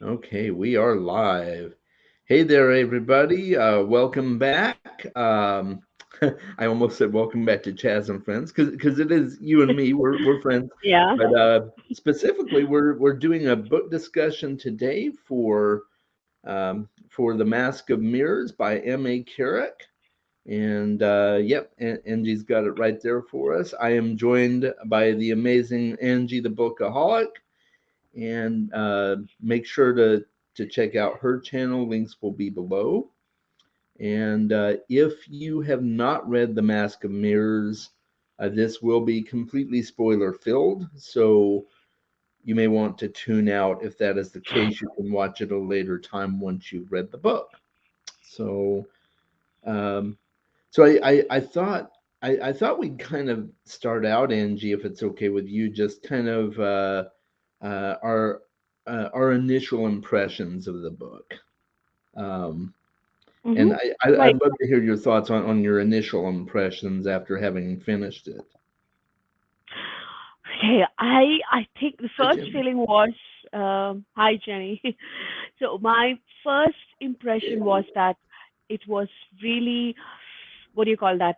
Okay, we are live. Hey there, everybody. Welcome back. I almost said welcome back to Chaz and Friends because it is you and me. We're friends, Yeah. but specifically, we're doing a book discussion today for The Mask of Mirrors by M.A. Carrick. And yep, Angie's got it right there for us. I am joined by the amazing Angie the Bookaholic, and make sure to check out her channel. Links will be below. And if you have not read The Mask of Mirrors, this will be completely spoiler filled. So you may want to tune out if that is the case. You can watch it at a later time once you've read the book. So, um, so I thought we'd kind of start out, Angie, if it's okay with you, just kind of uh, our our initial impressions of the book. Um, and Mm-hmm. I'd Right. love to hear your thoughts on your initial impressions after having finished it. Okay. I think the Hi, first Jim. feeling was hi Jenny. So my first impression was that it was really, what do you call that?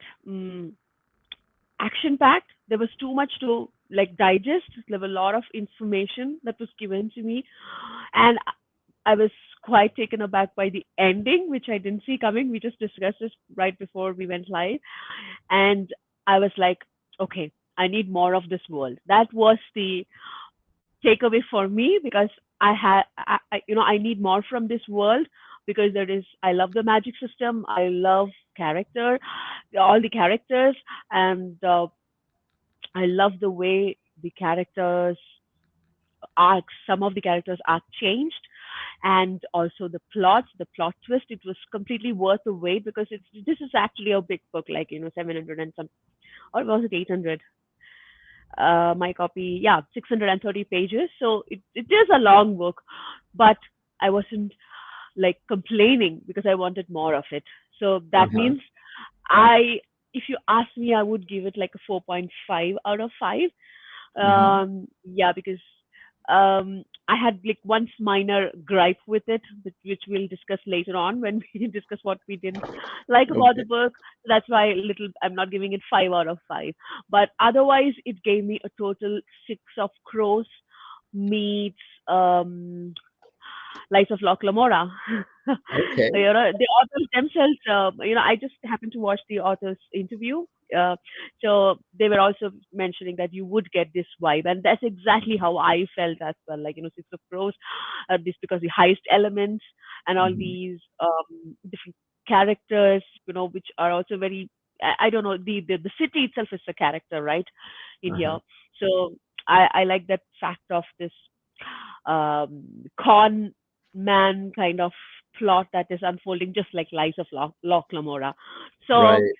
Action packed. There was too much to like digest. There were a lot of information that was given to me, and I was quite taken aback by the ending, which I didn't see coming. We just discussed this right before we went live, and I was like, okay, I need more of this world. That was the takeaway for me because I need more from this world because I love the magic system. I love character, all the characters, and I love the way the characters arcs, some of the characters arc changed, and also the plot twist. It was completely worth the wait because this is actually a big book, like 700 and some, or was it 800? My copy, yeah, 630 pages. So it is a long book, but I wasn't like complaining because I wanted more of it. So Uh that huh. means I, if you ask me, I would give it like a 4.5 out of 5. Mm-hmm. Yeah, because I had like one minor gripe with it, which we'll discuss later on when we discuss what we didn't like about the Okay. book. That's why little I'm not giving it 5 out of 5. But otherwise, it gave me a total 6 of Crows meets um Lights of Loch Lamora. Okay. The authors themselves, I just happened to watch the author's interview. Uh, so they were also mentioning that you would get this vibe, and that's exactly how I felt as well. Like, Six of Crows, this because the heist elements and all Mm-hmm. these different characters, which are also very. I don't know. The city itself is a character, right? In Uh here, huh. so I like that fact of this con man kind of plot that is unfolding, just like Lies of Loch Lamora. So Right.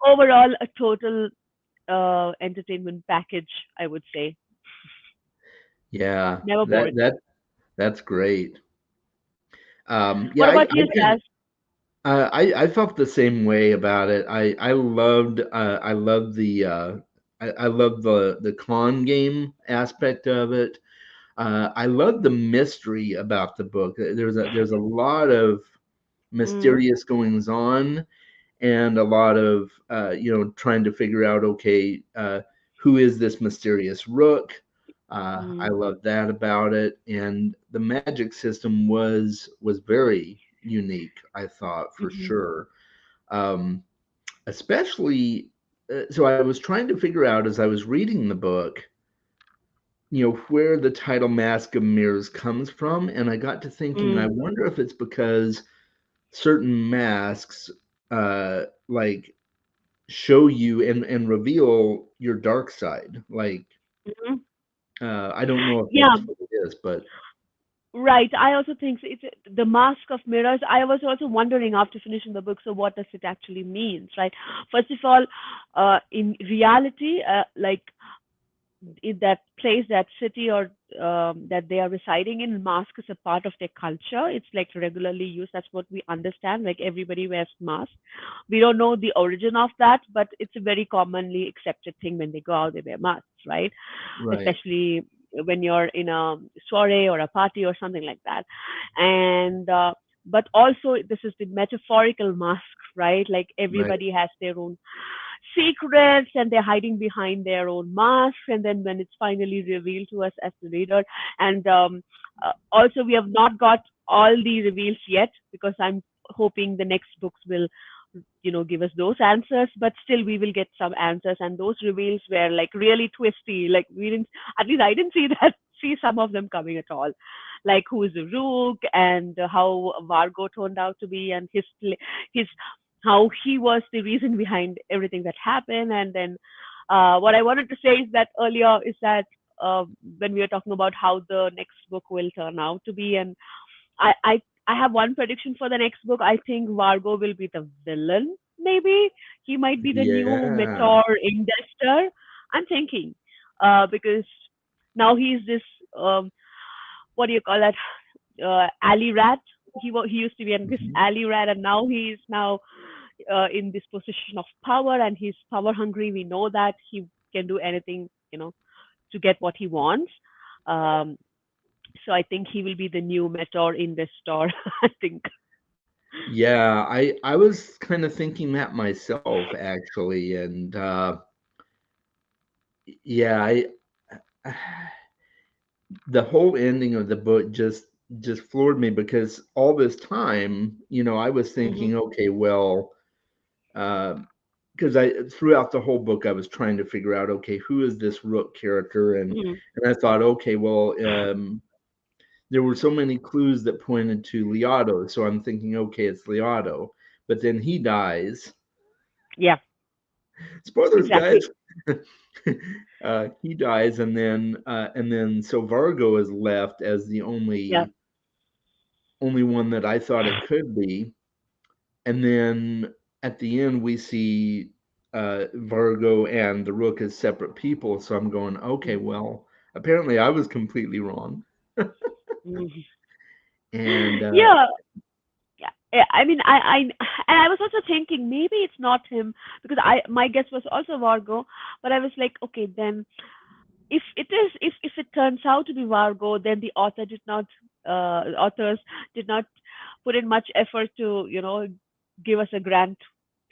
overall, a total entertainment package, I would say. Yeah. Never That bored. that that's great. Yeah, What about you, Saz? I felt the same way about it. I loved I loved the con game aspect of it. I love the mystery about the book. There's a lot of Mm, mysterious goings on, and a lot of trying to figure out, okay, who is this mysterious rook. I mm, love that about it, and the magic system was very unique, I thought, for mhm, sure. um, Especially, so I was trying to figure out as I was reading the book, where the title Mask of Mirrors comes from. And I got to thinking, I mm, wonder if it's because certain masks, like, show you and reveal your dark side. Like, mhm. I don't know if Yeah, that's what it is, but right. I also think so. It's the Mask of Mirrors. I was also wondering after finishing the book, so what does it actually mean, right? First of all, in reality, like in that place, that city, or that they are residing in, mask is a part of their culture. It's like regularly used. That's what we understand. Like everybody wears mask. We don't know the origin of that, but it's a very commonly accepted thing when they go out, they wear masks, right? right. Especially. when you're in a soiree or a party or something like that. And but also this is the metaphorical mask, right? Like Right. everybody has their own secrets and they're hiding behind their own masks, and then when it's finally revealed to us as the reader. And also we have not got all the reveals yet, because I'm hoping the next books will give us those answers, but still we will get some answers. And those reveals were like really twisty, like we didn't, at least I didn't see that see some of them coming at all, like who is the rook, and how Vargo turned out to be, and his how he was the reason behind everything that happened. And then what I wanted to say is that earlier is that uh, when we were talking about how the next book will turn out to be, and I, I I have one prediction for the next book. I think Vargo will be the villain. Maybe he might be the new Yeah. Mentor investor. I'm thinking, because now he's this what do you call that? Alley rat. He used to be in this Mhm. alley rat, and now he's now in this position of power, and he's power hungry. We know that he can do anything, to get what he wants. Um, so I think he will be the new Mentor investor. I think. Yeah, I was kind of thinking that myself actually, and yeah, the whole ending of the book just floored me because all this time, I was Hmm. thinking, okay, well, because I throughout the whole book I was trying to figure out, okay, who is this Rook character, Hmm. and I thought, okay, well, there were so many clues that pointed to Liato, so I'm thinking, okay, it's Liato, but then he dies. Yeah, Spoilers, exactly. guys. He dies, and then so Vargo is left as the Yeah. only one that I thought it could be. And then at the end, we see Vargo and the Rook as separate people. So I'm going, okay, Mhm. well, apparently I was completely wrong. Mhm. And Yeah. Yeah. Yeah, I mean, and I was also thinking maybe it's not him, because my guess was also Vargo, but I was like, okay, then if it turns out to be Vargo, then the authors did not put in much effort to give us a grand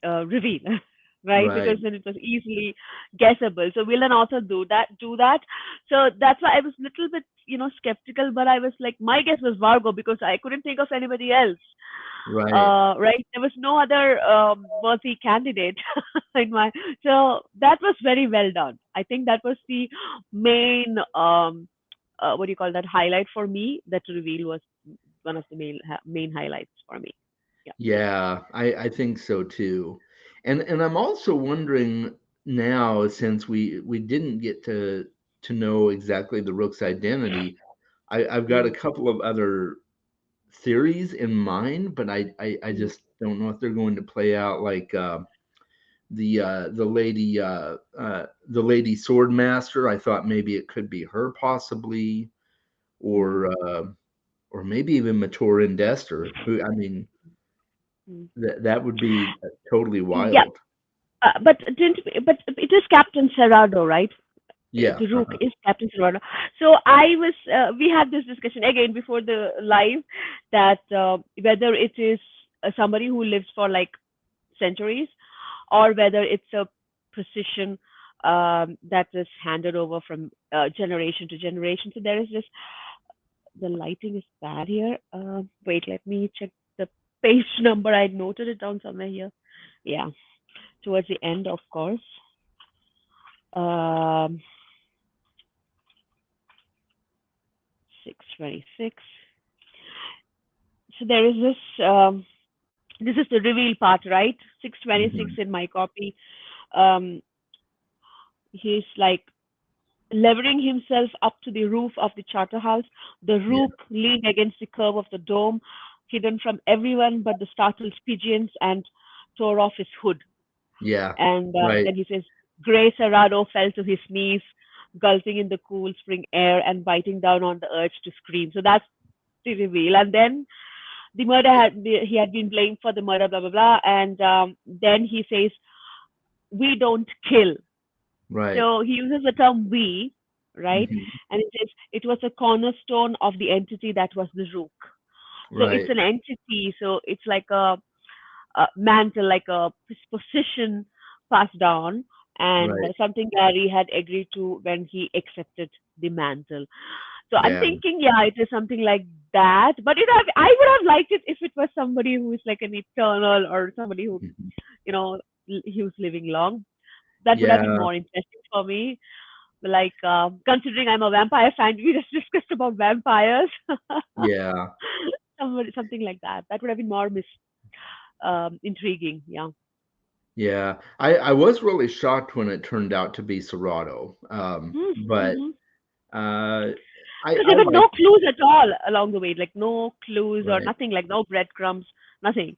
reveal, right? right, Because then it was easily guessable. So will an author do that? So that's why I was a little bit skeptical, but I was like, my guess was Vargo because I couldn't think of anybody else. right. Right, there was no other worthy candidate in my. So that was very well done. I think that was the main what do you call that, highlight for me. That reveal was one of the main highlights for me. Yeah. Yeah, I think so too. And I'm also wondering now, since we didn't get to know exactly the Rook's identity, I've got a Mhm. couple of other theories in mind, but I Mhm. just don't know if they're going to play out like the lady sword master. I thought maybe it could be her possibly, Mhm. or maybe even Matoran Dester, who, I mean, Mhm. that would be totally Yeah, wild. but it is Captain Serrano, right? Yeah, The Rook uh-huh, is Captain Serrano. So we had this discussion again before the live, that whether it is somebody who lives for like centuries, or whether it's a precision that is handed over from generation to generation. So there is this. The lighting is bad here. Wait, let me check the page number. I noted it down somewhere here. Yeah, towards the end, of course. Um, 626. So there is this. This is the reveal part, right? 626 mhm, in my copy. Um, he's like levering himself up to the roof of the charter house. The yeah, rook leaned against the curve of the dome, hidden from everyone but the startled pigeons, and tore off his hood. yeah, And right, then he says, Gray Serrano fell to his knees, gulping in the cool spring air and biting down on the urge to scream. So that's the reveal. And then he had been blamed for the murder, blah, blah, blah. And then he says, we don't kill. right, So he uses the term we. right? Hmm. And it says it was a cornerstone of the entity that was the rook. So it's Right. an entity. So it's like a mantle, like a position passed down, and Right. something Gary had agreed to when he accepted the mantle. So I'm Yeah. thinking, yeah, it is something like that. But I would have liked it if it was somebody who is like an eternal or somebody who, Mhm. he was living long. That would have been Yeah. more interesting for me. Like, considering I'm a vampire fan, we just discussed about vampires. Yeah. Something like that. That would have been more intriguing. Yeah. Yeah. I was really shocked when it turned out to be Serato. But Mm-hmm. uh, Because I there were like no clues at all along the way, like no clues or right. nothing, like no breadcrumbs, nothing.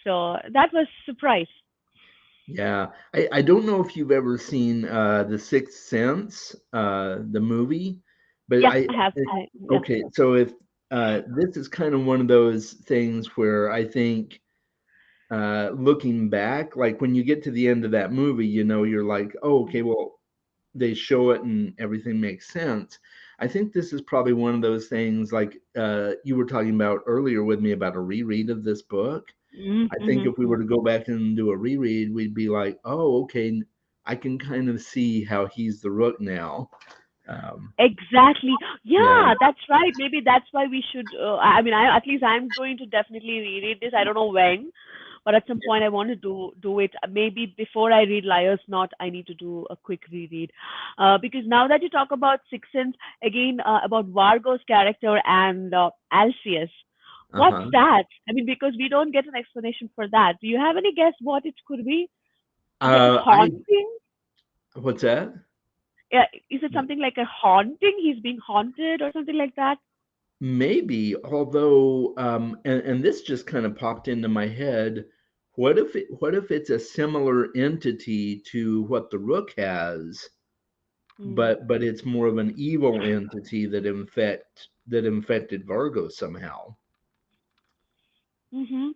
So that was surprise. Yeah. I don't know if you've ever seen The Sixth Sense, the movie, but Yeah, I have. Yeah. okay, so if this is kind of one of those things where I think looking back, like when you get to the end of that movie, you're like, oh, okay, well, they show it and everything makes sense. I think this is probably one of those things like you were talking about earlier with me about a reread of this book. I think Mm-hmm. if we were to go back and do a reread, we'd be like, oh, okay, I can kind of see how he's the rook now. Um, Exactly. yeah, Yeah, that's right. Maybe that's why we should. I mean, at least I'm going to definitely reread this. I don't know when, but at some yeah, point I want to do it. Maybe before I read Liar's Knot, I need to do a quick reread, because now that you talk about Six Sense again, about Vargo's character and Alcius, what's uh-huh. that? I mean, because we don't get an explanation for that. Do you have any guess what it could be? Is it a I haunting? what's that? Yeah, is it something like a haunting? He's being haunted or something like that? Maybe, although, and this just kind of popped into my head. What if it's a similar entity to what the Rook has, Mm. but it's more of an evil entity that infected Vargo somehow. Mm-hmm.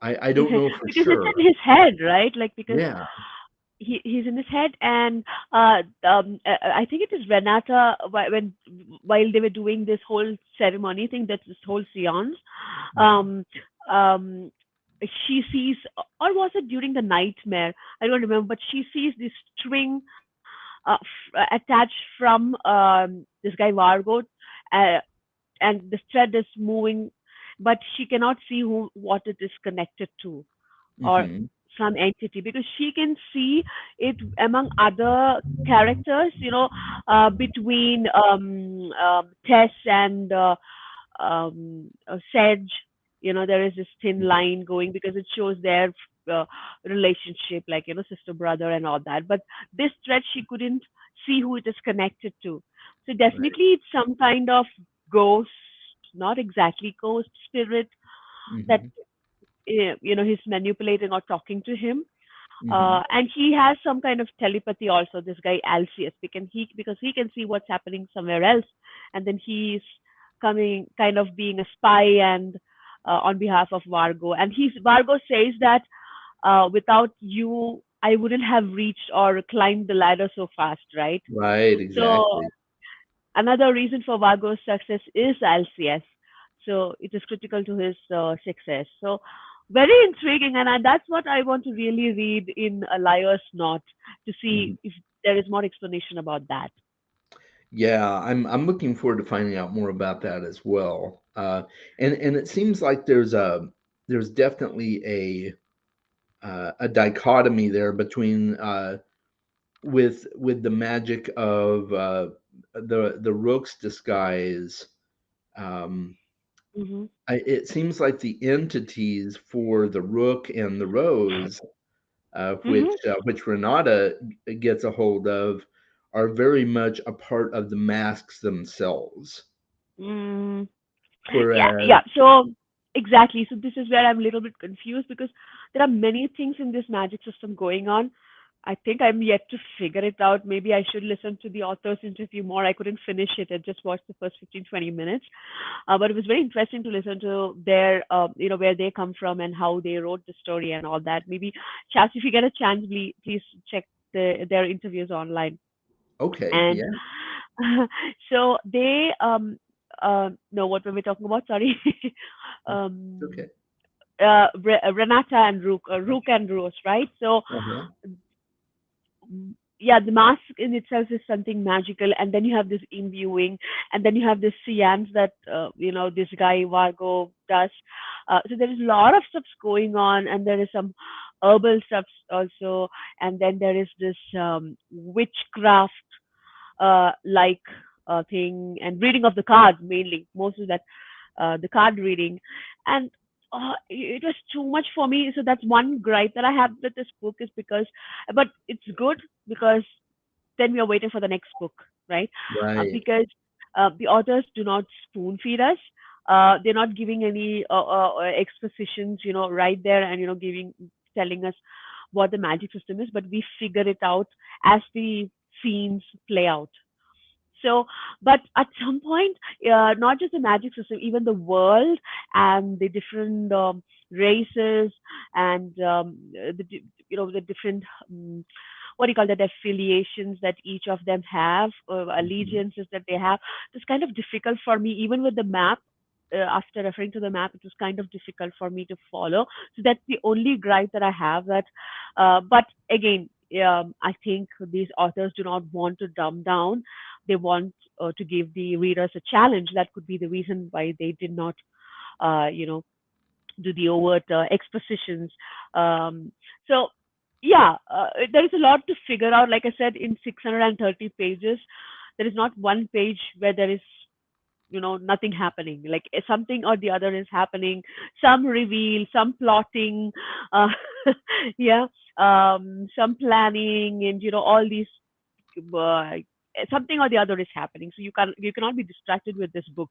I don't know for Because it's sure. in his head, right? Like, because Yeah. he's in his head, and I think it is Renata, when while they were doing this whole ceremony thing, that's this whole seance. Mhm. Um, um, she sees, or was it during the nightmare? I don't remember, but she sees this string attached from this guy Vargo, uh, and the thread is moving, but she cannot see what it is connected to, or Mhm. some entity, because she can see it among other characters, between Tess and Sedge. There is this thin Mhm. line going because it shows their uh, relationship, like, sister brother and all that. But this thread, she couldn't see who it is connected to. So Right. definitely, it's some kind of ghost, not exactly ghost spirit, that Mhm. he's manipulating or talking to him. Mhm. And he has some kind of telepathy also, this guy Alcius, because he can see what's happening somewhere else, and then he's coming, kind of being a spy, and on behalf of Vargo. And Vargo says that, without you, I wouldn't have reached or climbed the ladder so fast, right? Right, So exactly. another reason for Vago's success is LCS. So it is critical to his success. So very intriguing, and that's what I want to really read in A Liar's Knot, to Mhm. see if there is more explanation about that. Yeah, I'm looking forward to finding out more about that as well. And it seems like there's definitely a dichotomy there between with the magic of the Rook's disguise. Um, Hmm. it seems like the entities for the Rook and the Rose, Hmm. which Renata gets a hold of, are very much a part of the masks themselves. Mm, yeah, Whereas, yeah. So exactly. So this is where I'm a little bit confused, because there are many things in this magic system going on. I think I'm yet to figure it out. Maybe I should listen to the author's interview more. I couldn't finish it. I just watched the first 15, 20 minutes. But it was very interesting to listen to their, where they come from and how they wrote the story and all that. Maybe, Chas, if you get a chance, please check their interviews online. okay, And yeah, So they no, what were we talking about? Sorry. um Okay. Renata and Rook and Rose, right? So Uh-huh. yeah, the mask in itself is something magical, and then you have this imbuing, and then you have this seance that this guy Vargo does. So there is a lot of stuff going on, and there is some herbal stuff also, and then there is this witchcraft like thing, and reading of the cards mainly, most of that the card reading, and it was too much for me. So that's one gripe that I have with this book is because, but it's good because then we are waiting for the next book, right? Right. Because the authors do not spoon feed us. They're not giving any expositions, right there, and giving telling us what the magic system is, but we figure it out as the scenes play out. So, but at some point, not just the magic system, even the world and the different races and the different what do you call that, affiliations that each of them have, Mhm. allegiances that they have. It's kind of difficult for me, even with the map. After referring to the map, it was kind of difficult for me to follow. So that's the only gripe that I have. That, but again, I think these authors do not want to dumb down. They want to give the readers a challenge. That could be the reason why they did not, uh, you know, do the overt expositions. Um, so, yeah, there is a lot to figure out. Like I said, in 630 pages, there is not one page where there is nothing happening, like something or the other is happening, some reveal, some plotting, uh, yeah, some planning, and all these uh, something or the other is happening, so you cannot be distracted with this book.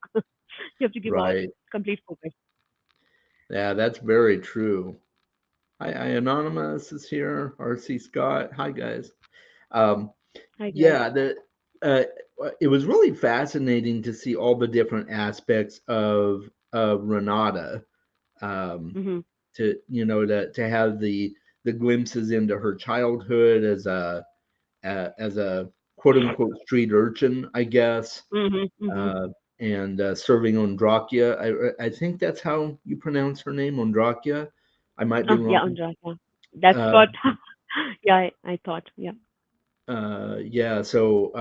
You have to give a Right. complete focus. Yeah, that's very true. Hi, Anonymous is here. RC Scott. Hi, guys. Um, I guess. yeah, uh, it was really fascinating to see all the different aspects of Renata. Um, Hmm. to have the glimpses into her childhood as a quote unquote street urchin, I guess, Hmm. Hmm. uh, and serving Ondrakia. I think that's how you pronounce her name, Ondrakia. I might be Oh, yeah, wrong. Andra, yeah, that's Uh, what. Yeah, I thought, yeah. yeah, so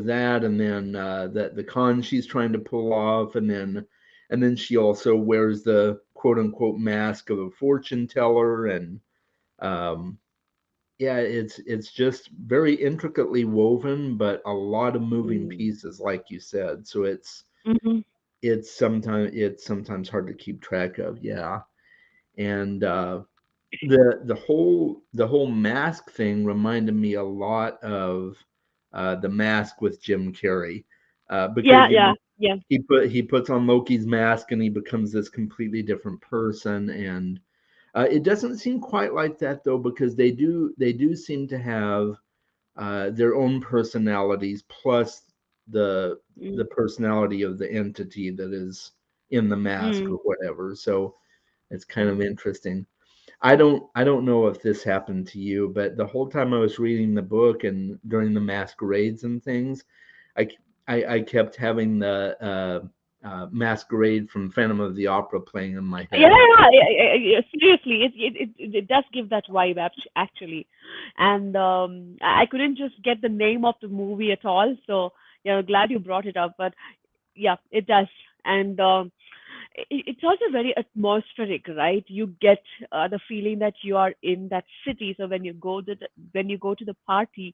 that, and then the con she's trying to pull off, and then she also wears the quote unquote mask of a fortune teller, and um, yeah, it's just very intricately woven, but a lot of moving Mm. pieces, like you said. So Hmm. it's sometimes hard to keep track of. Yeah, and the whole mask thing reminded me a lot of the mask with Jim Carrey, Yeah, because yeah, yeah. he puts on Loki's mask and he becomes this completely different person, and it doesn't seem quite like that though, because they do seem to have their own personalities plus the Mm. the personality of the entity that is in the mask Mm. or whatever. So it's kind Mm. of interesting. I don't know if this happened to you, but the whole time I was reading the book and during the masquerades and things, I I kept having the masquerade from Phantom of the Opera playing in my Yeah, head. yeah, seriously, it does give that vibe actually, and I couldn't just get the name of the movie at all. So yeah, glad you brought it up. But yeah, it does, and it's also very atmospheric, right? You get the feeling that you are in that city. So when you go to the party,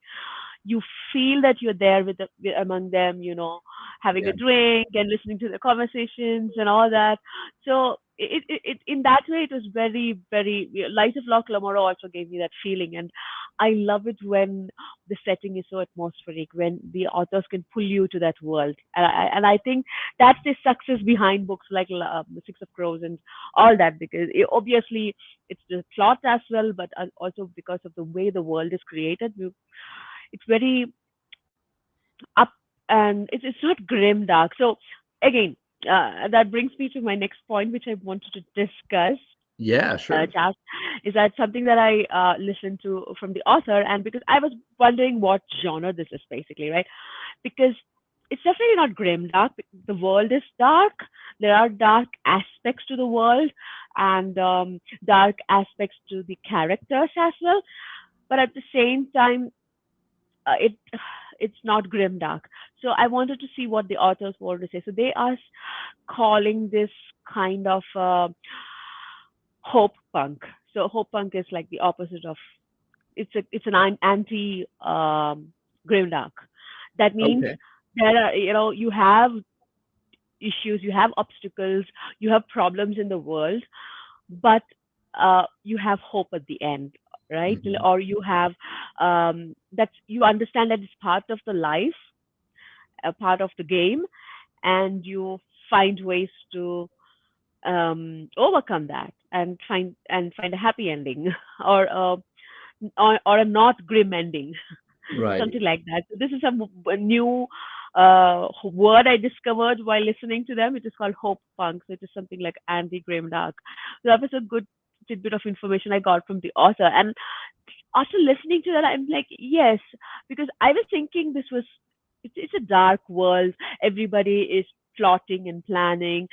you feel that you're there among them, having Yeah, a drink and listening to the conversations and all that. So it in that way it was very very Light of Loch Lamora also gave me that feeling, and I love it when the setting is so atmospheric, when the authors can pull you to that world, and I think that's the success behind books like The Six of Crows and all that, because obviously it's the plot as well, but also because of the way the world is created. It's very up, and it's not grim dark. So again, that brings me to my next point, which I wanted to discuss, yeah, sure. Charles, is that something that I listened to from the author, and because I was wondering what genre this is basically, right? Because it's definitely not grim dark. The world is dark. There are dark aspects to the world, and dark aspects to the characters as well. But at the same time, it it's not grim dark. So I wanted to see what the authors wanted to say. So they are calling this kind of hope punk. So hope punk is like the opposite of, it's an anti grim dark. That means Okay. there are, you have issues, you have obstacles, you have problems in the world, but you have hope at the end, right? Hmm. Or you have, that you understand that it's part of the life, a part of the game, and you find ways to overcome that and find a happy ending or or a not grim ending, Right. something like that. So this is a new word I discovered while listening to them. It is called hope punk. So it is something like anti grim dark. So that was a good tidbit of information I got from the author. And after listening to that, I'm like, yes, because I was thinking this was, it's a dark world. Everybody is plotting and planning.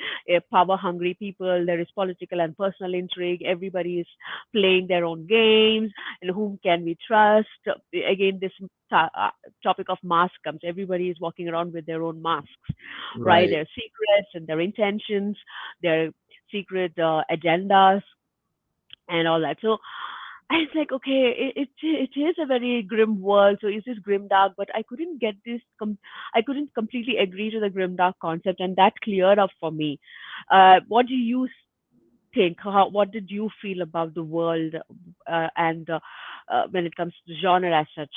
Power hungry people. There is political and personal intrigue. Everybody is playing their own games. And whom can we trust? Again, this topic of mask comes. Everybody is walking around with their own masks, right? Right. Their secrets and their intentions, their secret agendas and all that. So I was like, okay, it is a very grim world. So is this grim dark? But I couldn't get this. I couldn't completely agree to the grim dark concept, and that cleared up for me. What do you think? What did you feel about the world, and when it comes to genre as such?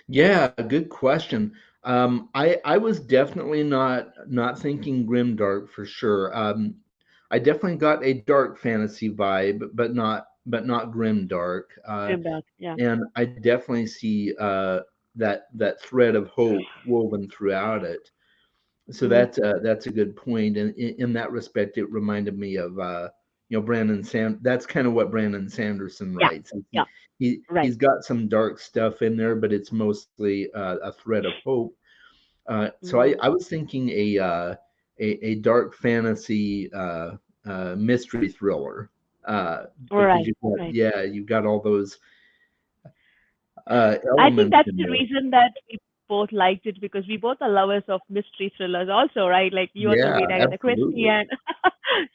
Yeah, good question. I was definitely not thinking grim dark for sure. I definitely got a dark fantasy vibe, but not grim dark. Grim dark, yeah. And I definitely see that thread of hope woven throughout it. So Mm-hmm. that's a good point. And in that respect, it reminded me of Brandon Sand. That's kind of what Brandon Sanderson Yeah, writes. yeah, He's right. got some dark stuff in there, but it's mostly a thread of hope. So Mm-hmm. I was thinking a dark fantasy mystery thriller, All because right, you've got, right. yeah, you've got all those I think elements that's in the there. reason that we both liked it, because we both are lovers of mystery thrillers also, right? Like you are Yeah, Toby and I are the Christie, absolutely. and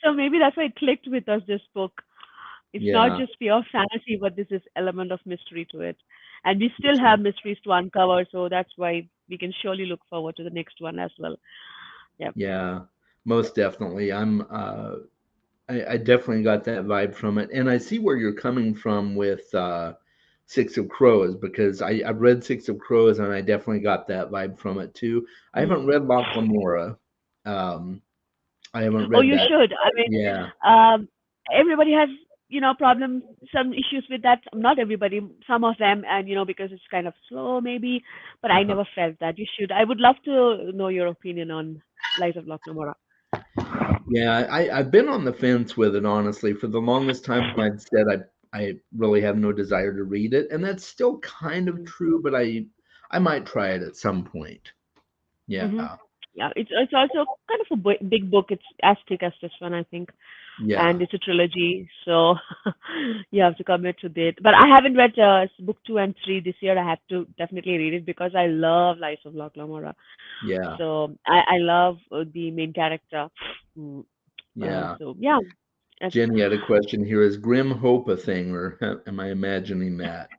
so maybe that's why it clicked with us, this book. It's not Yeah, just pure fantasy, but this is element of mystery to it. And we for still sure. have mysteries to uncover, so that's why we can surely look forward to the next one as well. Yeah. Yeah, most definitely. I definitely got that vibe from it, and I see where you're coming from with Six of Crows, because I've read Six of Crows and I definitely got that vibe from it too. I haven't Mm. read Loch Lamora. Um, I haven't Oh, read you that. should. I mean, Yeah, everybody has, problems, some issues with that. Not everybody, some of them, and because it's kind of slow, maybe. But I uh-huh. never felt that. You should. I would love to know your opinion on Lies of Loch. Yeah. I've been on the fence with it honestly. For the longest time, I'd said I really have no desire to read it, and that's still kind of true. But I might try it at some point. Yeah, Mm-hmm. Yeah, it's also kind of a big book. It's as thick as this one, I think, yeah, and it's a trilogy, so you have to commit to it. But I haven't read book 2 and 3 this year. I have to definitely read it because I love Lies of Lamora. yeah, So I love the main character. Mm, yeah. so yeah, it's, Jenny had a question here. Is Grim Hope a thing, or am I imagining that?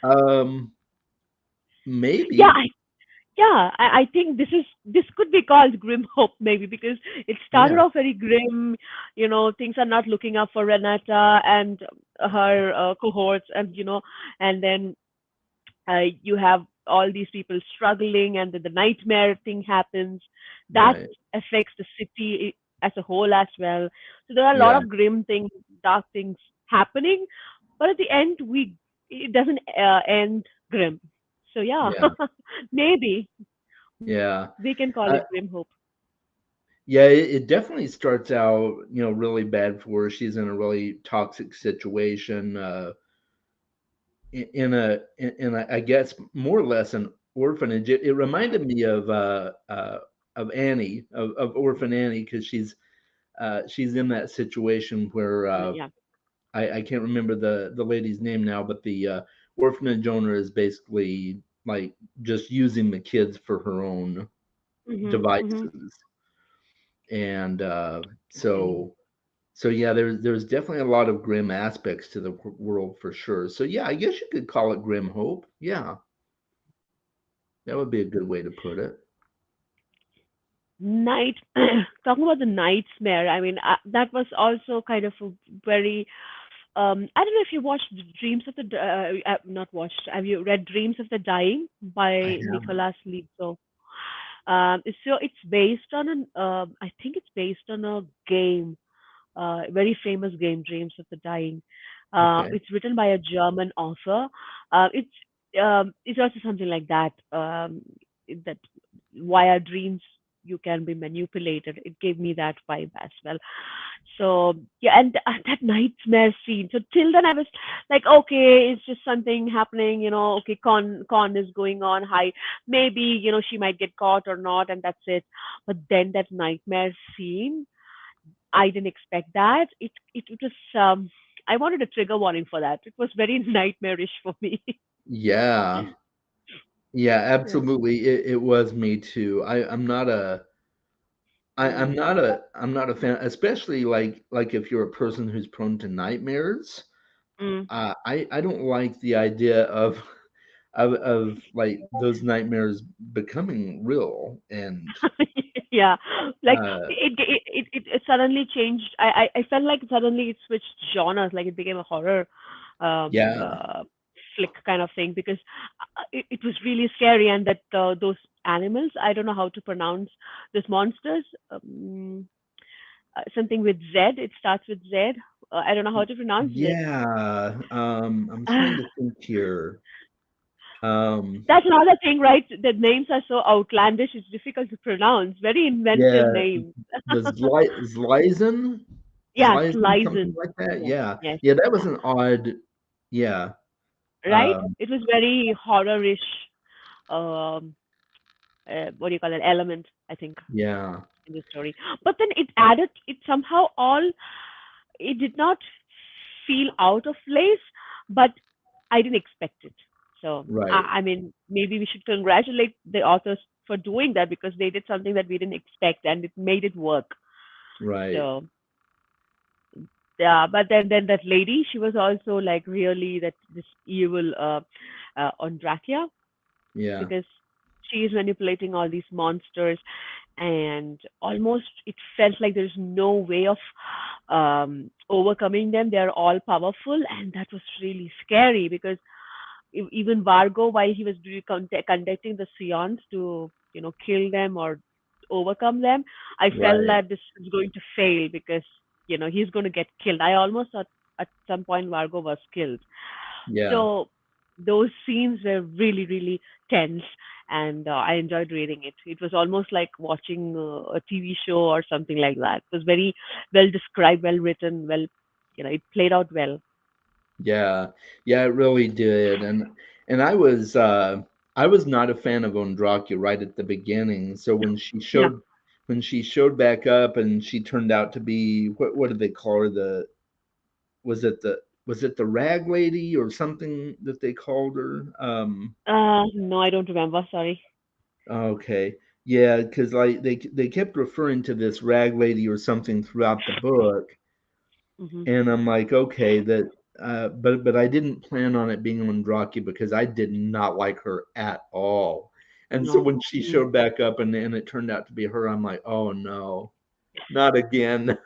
Um, yeah, maybe. I think this could be called grim hope, maybe, because it started Yeah, off very grim. Things are not looking up for Renata and her cohorts, and and then you have all these people struggling, and then the nightmare thing happens. That right. affects the city as a whole as well. So there are a lot Yeah, of grim things, dark things happening, but at the end, we it doesn't end grim. So yeah, yeah, maybe yeah. we can call Uh, it grim hope. yeah, it definitely starts out, really bad for her. She's in a really toxic situation, in a, I guess, more or less an orphanage. It reminded me of Annie, of Orphan Annie, because she's in that situation where Yeah. I can't remember the lady's name now, but the orphanage owner is basically like just using the kids for her own Mhm. Mhm. devices, and Okay. so yeah, there's definitely a lot of grim aspects to the world for sure. So yeah, I guess you could call it grim hope. Yeah, that would be a good way to put it. Night talking about the nightmare, I mean, that was also kind of a very I don't know if you watched Dreams of the not watched. Have you read Dreams of the Dying I by have. Nicholas Lizo? It's based on an I think it's based on a game, very famous game, Dreams of the Dying. Okay. It's written by a German author. It's also something like that. That via dreams you can be manipulated. It gave me that vibe as well. So yeah, and that nightmare scene. So till then I was like, okay, it's just something happening. Okay, con is going on. High, maybe she might get caught or not, and that's it. But then that nightmare scene, I didn't expect that. It was I wanted a trigger warning for that. It was very nightmarish for me. Yeah. Yeah, Yeah. absolutely. It was me too. I'm Mm. not a fan, especially like if you're a person who's prone to nightmares. Mm. I don't like the idea of of like those nightmares becoming real and Yeah, like uh it suddenly changed. I felt like suddenly it switched genres, like it became a horror um yeah, uh flick kind of thing, because it was really scary, and that those animals, I don't know how to pronounce those monsters, something with Z, it starts with Z. I don't know how to pronounce it. yeah. I'm trying to think here. Um That's another thing, right? The names are so outlandish, it's difficult to pronounce. Very inventive yeah, names. the Zlizen? Yeah, Zlizen, something Slizen. like that. Yes, Yeah. yes, Yeah, that was an odd, yeah. right? Um It was very horror-ish, um, what do you call it, element, I think, yeah. in the story. But then it added, it somehow all, it did not feel out of place, but I didn't expect it. So, Right. I mean, maybe we should congratulate the authors for doing that, because they did something that we didn't expect and it made it work. Right. So, yeah, but then that lady, she was also like really that this evil on Dracula, Yeah. because she is manipulating all these monsters, and almost it felt like there's no way of overcoming them. They're all powerful, and that was really scary, because even Vargo, while he was conducting the seance to, kill them or overcome them, I felt Right. that this is going to fail, because, he's going to get killed. I almost thought at some point Vargo was killed. Yeah. So those scenes were really, really tense, and I enjoyed reading it. It was almost like watching a TV show or something like that. It was very well described, well written, well, it played out well. Yeah. Yeah, it really did. And I was not a fan of Ondraki right at the beginning. So Yeah. when she showed back up and she turned out to be what did they call her? Was it the rag lady or something that they called her? No, I don't remember. Sorry. Okay. Yeah, because like they kept referring to this rag lady or something throughout the book, Hmm. and I'm like, okay, that. But I didn't plan on it being Andraki because I did not like her at all. And so No. when she Mm. showed back up and it turned out to be her, I'm like, oh no, not again.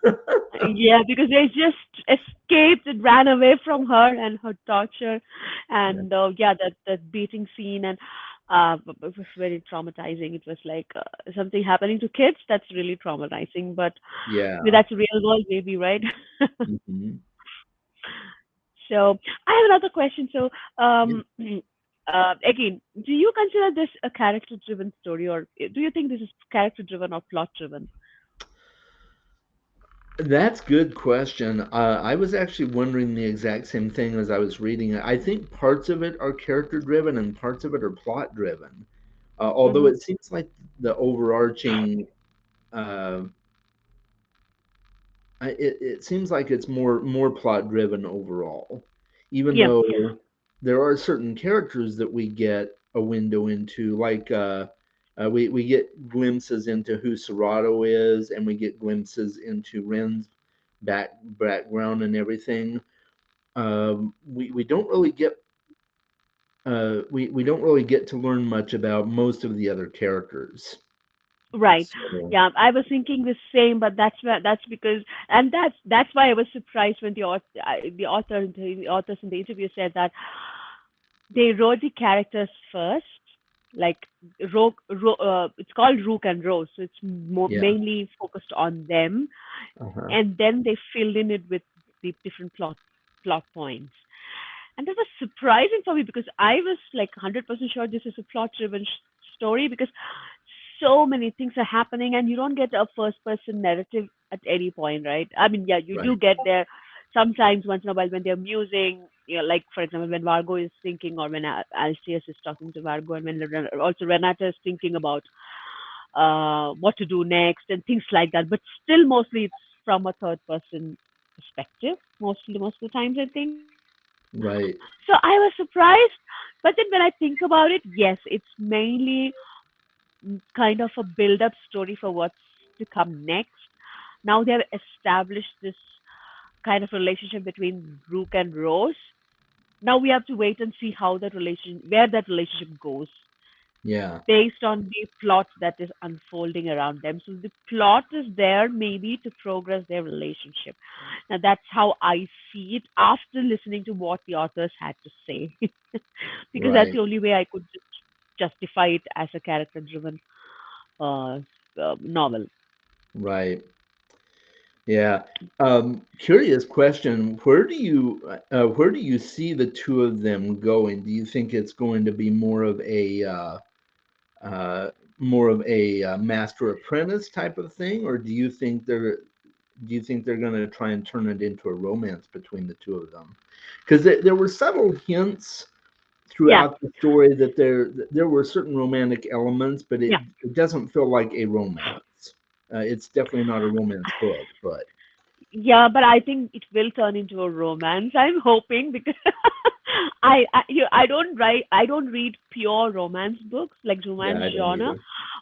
Yeah, because they just escaped and ran away from her and her torture, Yeah. and yeah, that beating scene, and it was very traumatizing. It was like something happening to kids. That's really traumatizing. But Yeah. that's real world, maybe, right? Hmm. So I have another question. So Yeah. again, do you consider this a character-driven story, or do you think this is character-driven or plot-driven? That's good question. I was actually wondering the exact same thing as I was reading it. I think parts of it are character driven and parts of it are plot driven. Although Mhm. it seems like the overarching, uh, it seems like it's more plot driven overall, even Yeah. though there are certain characters that we get a window into, like we get glimpses into who Serato is, and we get glimpses into Ren's background and everything. We don't really get we don't really get to learn much about most of the other characters. Right. So Yeah, I was thinking the same, but that's because, and that's why I was surprised when the authors in the interview said that they wrote the characters first, like it's called Rook and Rose, so it's yeah, mainly focused on them, uh-huh, and then they filled in it with the different plot points. And that was surprising for me because I was like 100% sure this is a plot driven story because so many things are happening and you don't get a first person narrative at any point, right? I mean, yeah, you do right, get there sometimes once in a while when they're musing, like for example, when Vargo is thinking or when Alcius is talking to Vargo and when also Renata is thinking about what to do next and things like that. But still, mostly it's from a third person perspective, most of the times, I think. right, So I was surprised. But then when I think about it, yes, it's mainly kind of a build up story for what's to come next. Now they have established this kind of relationship between Rook and Rose. Now we have to wait and see where that relationship goes yeah, based on the plot that is unfolding around them. So the plot is there maybe to progress their relationship. Now that's how I see it after listening to what the authors had to say, because that's right, the only way I could just justify it as a character-driven uh, novel. right. Yeah. Curious question. Where do you see the two of them going? Do you think it's going to be uh, more of a master apprentice type of thing, or do you think they're going to try and turn it into a romance between the two of them? Because there were subtle hints Yeah, throughout the story that there were certain romantic elements, but yeah. it doesn't feel like a romance. It's definitely not a romance book, but Yeah, but I think it will turn into a romance. I'm hoping because I don't read pure romance books like yeah, romance I don't genre, either.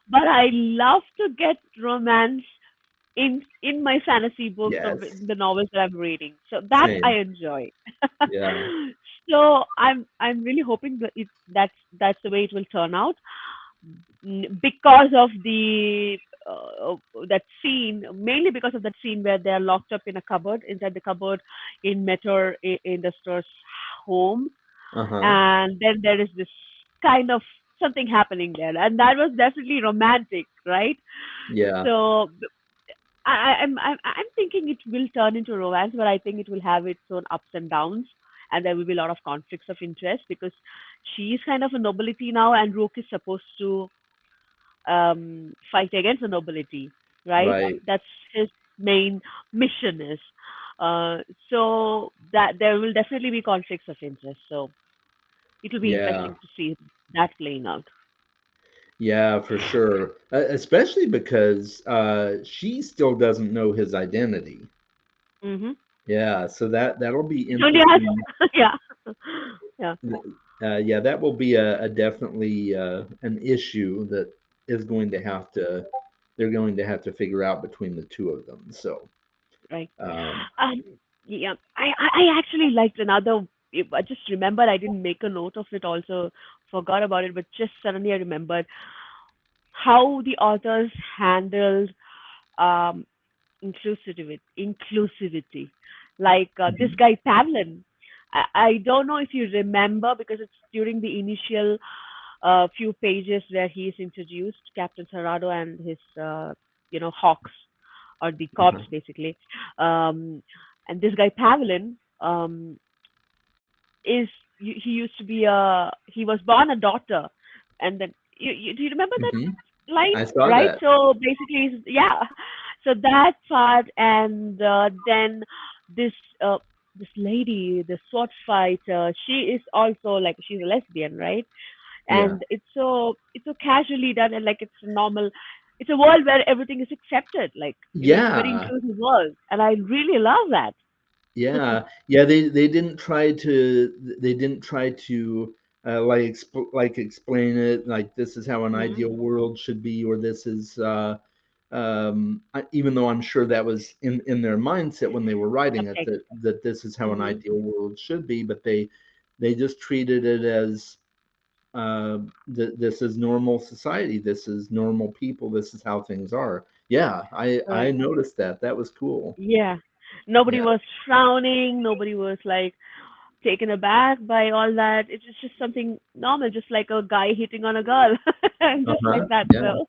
but I love to get romance in my fantasy books or Yes, the novels that I'm reading. So that I same. enjoy. Yeah. So I'm really hoping that that's the way it will turn out. Because of the that scene, mainly because of that scene where they are locked up in a cupboard, inside the cupboard in Meteor in the store's home, Uh-huh. and then there is this kind of something happening there, and that was definitely romantic, right? Yeah. So I'm thinking it will turn into romance, but I think it will have its own ups and downs, and there will be a lot of conflicts of interest because she's kind of a nobility now, and Rook is supposed to fight against the nobility, right? Right. That's his main mission is. Uh, so that there will definitely be conflicts of interest. So it will be Yeah. interesting to see that playing out. Yeah, for sure. Especially because she still doesn't know his identity. Mm-hmm. Yeah, so that'll be It's only us. interesting. Yeah. Yeah. Yeah, that will be a definitely an issue that is going to have to they're going to have to figure out between the two of them. So, Right. um, Um, yeah, I actually liked another. I just remembered I didn't make a note of it. Also, forgot about it, but just suddenly I remembered how the authors handled um, inclusivity. Like this mhm, guy Pavlin. I don't know if you remember because it's during the initial few pages where he is introduced, Captain Sarado and his hawks or the corps uh-huh, basically. Um, and this guy Pavlin is he used to be a he was born a daughter, and then do you remember mhm. that line, I saw right? that. So basically, yeah. So that part, and then this uh, this lady, the sword fighter, she is also like she's a lesbian, right? Yeah. and it's so casually done, and like it's a normal, it's a world where everything is accepted, like it's a very Yeah. inclusive world, and I really love that. Yeah. They didn't try to like explain it like this is how an Hmm. ideal world should be, or this is even though I'm sure that was in their mindset when they were writing it, Subtext. that this is how an Hmm. ideal world should be, but they just treated it as this is normal society, this is normal people, this is how things are. Yeah, I noticed that. That was cool. Yeah. Nobody Yeah. was frowning, nobody was like taken aback by all that. It was just something normal, just like a guy hitting on a girl, and just Uh-huh. like that. Yeah. So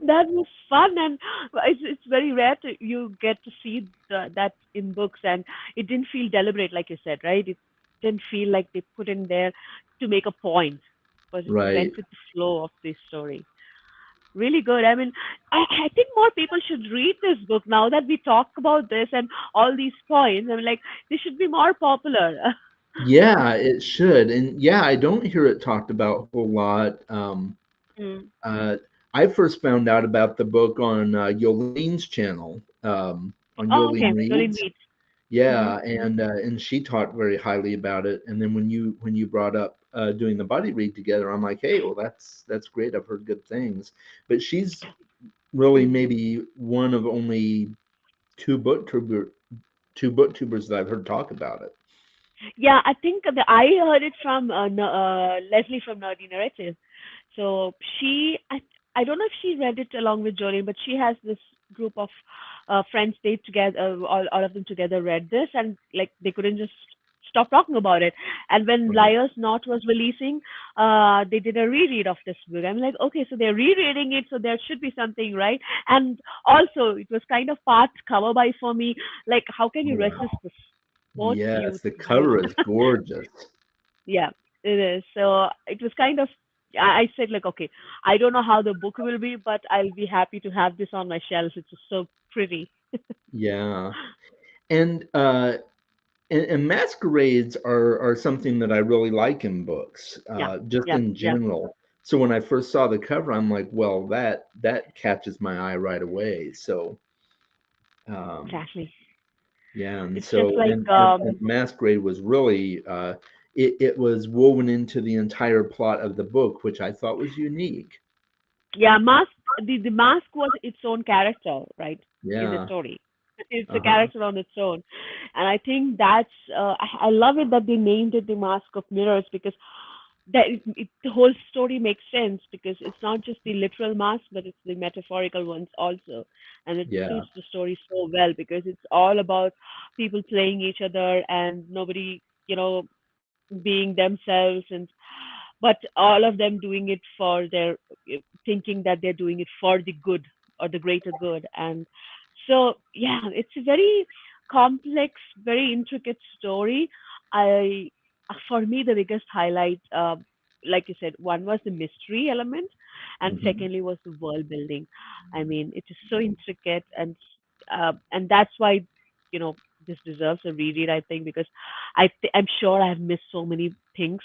that was fun, and it's very rare to you get to see that in books, and it didn't feel deliberate, like you said, right? It didn't feel like they put in there to make a point, but it Right. went with the flow of the story. Really good. I mean, I think more people should read this book now that we talk about this and all these points. I mean, like, they should be more popular. Yeah, it should. And yeah, I don't hear it talked about a whole lot. Mm. Uh, I first found out about the book on Yolene's channel, on Oh, Yolene okay. Really Reads. neat. Yeah, Mm-hmm. and she talked very highly about it. And then when you brought up doing the buddy read together, I'm like, hey, well, that's great. I've heard good things. But she's really Mm-hmm. maybe one of only two booktuber two booktubers that I've heard talk about it. Yeah, I think I heard it from Leslie from Nerdy Narrative. So I don't know if she read it along with Jolene, but she has this group of friends. They together, all of them together read this, and like they couldn't just stop talking about it. And when Right. Liar's Knot was releasing, they did a reread of this book. I'm like, okay, so they're rereading it, so there should be something, right? And also, it was kind of part cover by for me. Like, how can you Oh, resist this? What yes, beauty, the cover is gorgeous. yeah, it is. So it was kind of, I said like, okay, I don't know how the book will be, but I'll be happy to have this on my shelf. It's just so pretty. Yeah. And and masquerades are something that I really like in books, Yeah, just yeah, in yeah, general. So when I first saw the cover, I'm like, well, that catches my eye right away. So um, exactly. yeah, and It's just so like, and masquerade was really it was woven into the entire plot of the book, which I thought was unique. yeah, the mask was its own character, right, in the Yeah. story. It's a Uh-huh. character on its own. And I think I love it that they named it the Mask of Mirrors, because the whole story makes sense, because it's not just the literal mask, but it's the metaphorical ones also, and it Yeah. suits the story so well because it's all about people playing each other and nobody, being themselves, and but all of them doing it for their, thinking that they're doing it for the good or the greater good. And so yeah, it's a very complex, very intricate story. I For me, the biggest highlight, like you said, one was the mystery element, and Hmm. secondly was the world building. I mean, it is so intricate, and that's why, you know this deserves a reread, I think, because I'm sure I've missed so many things,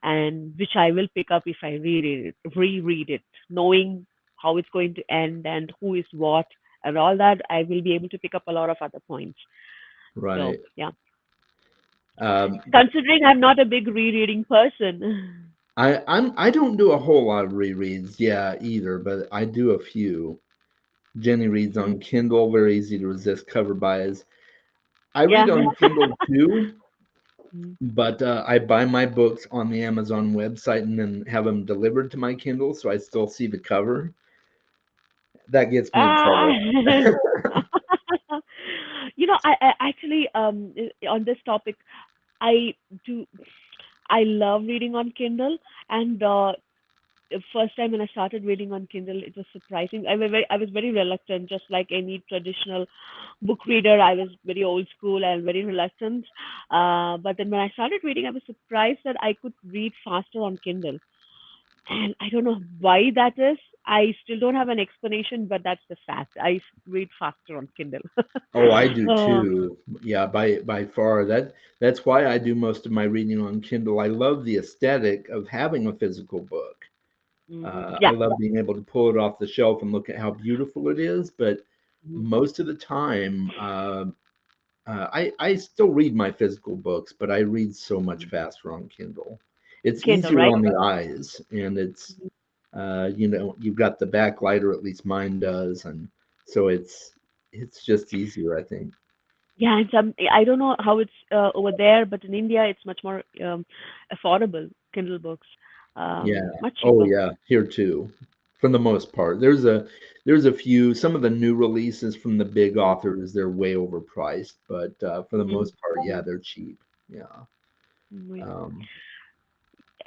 and which I will pick up if I reread it, knowing how it's going to end and who is what and all that. I will be able to pick up a lot of other points. So Right. yeah, Um, considering I'm not a big rereading person. I don't do a whole lot of rereads, yeah, either, but I do a few. Jenny reads on Kindle, very easy to resist cover buys. I read Yeah. on Kindle too, Mm. but I buy my books on the Amazon website and then have them delivered to my Kindle, so I still see the cover. That gets me in Ah. trouble. I actually, on this topic, I do. I love reading on Kindle, and the first time when I started reading on Kindle, it was surprising. I was very reluctant, just like any traditional book reader. I was very old school and very reluctant. But then when I started reading, I was surprised that I could read faster on Kindle. And I don't know why that is. I still don't have an explanation, but that's the fact. Read faster on Kindle. Oh, I do uh, too. Yeah, by far. That's why I do most of my reading on Kindle. I love the aesthetic of having a physical book. I yeah. love being able to pull it off the shelf and look at how beautiful it is. But Mhm. most of the time, I still read my physical books, but I read so much faster on Kindle. It's Kindle, easier right? on the eyes, and it's you've got the backlight, or at least mine does, and so it's just easier, I think. Yeah, and some I don't know how it's over there, but in India it's much more affordable. Kindle books, Yeah. much Oh cheaper. yeah, here too. For the most part. There's a few some of the new releases from the big authors, they're way overpriced, but for the Mhm. most part, yeah, they're cheap. Yeah. Mhm. Um,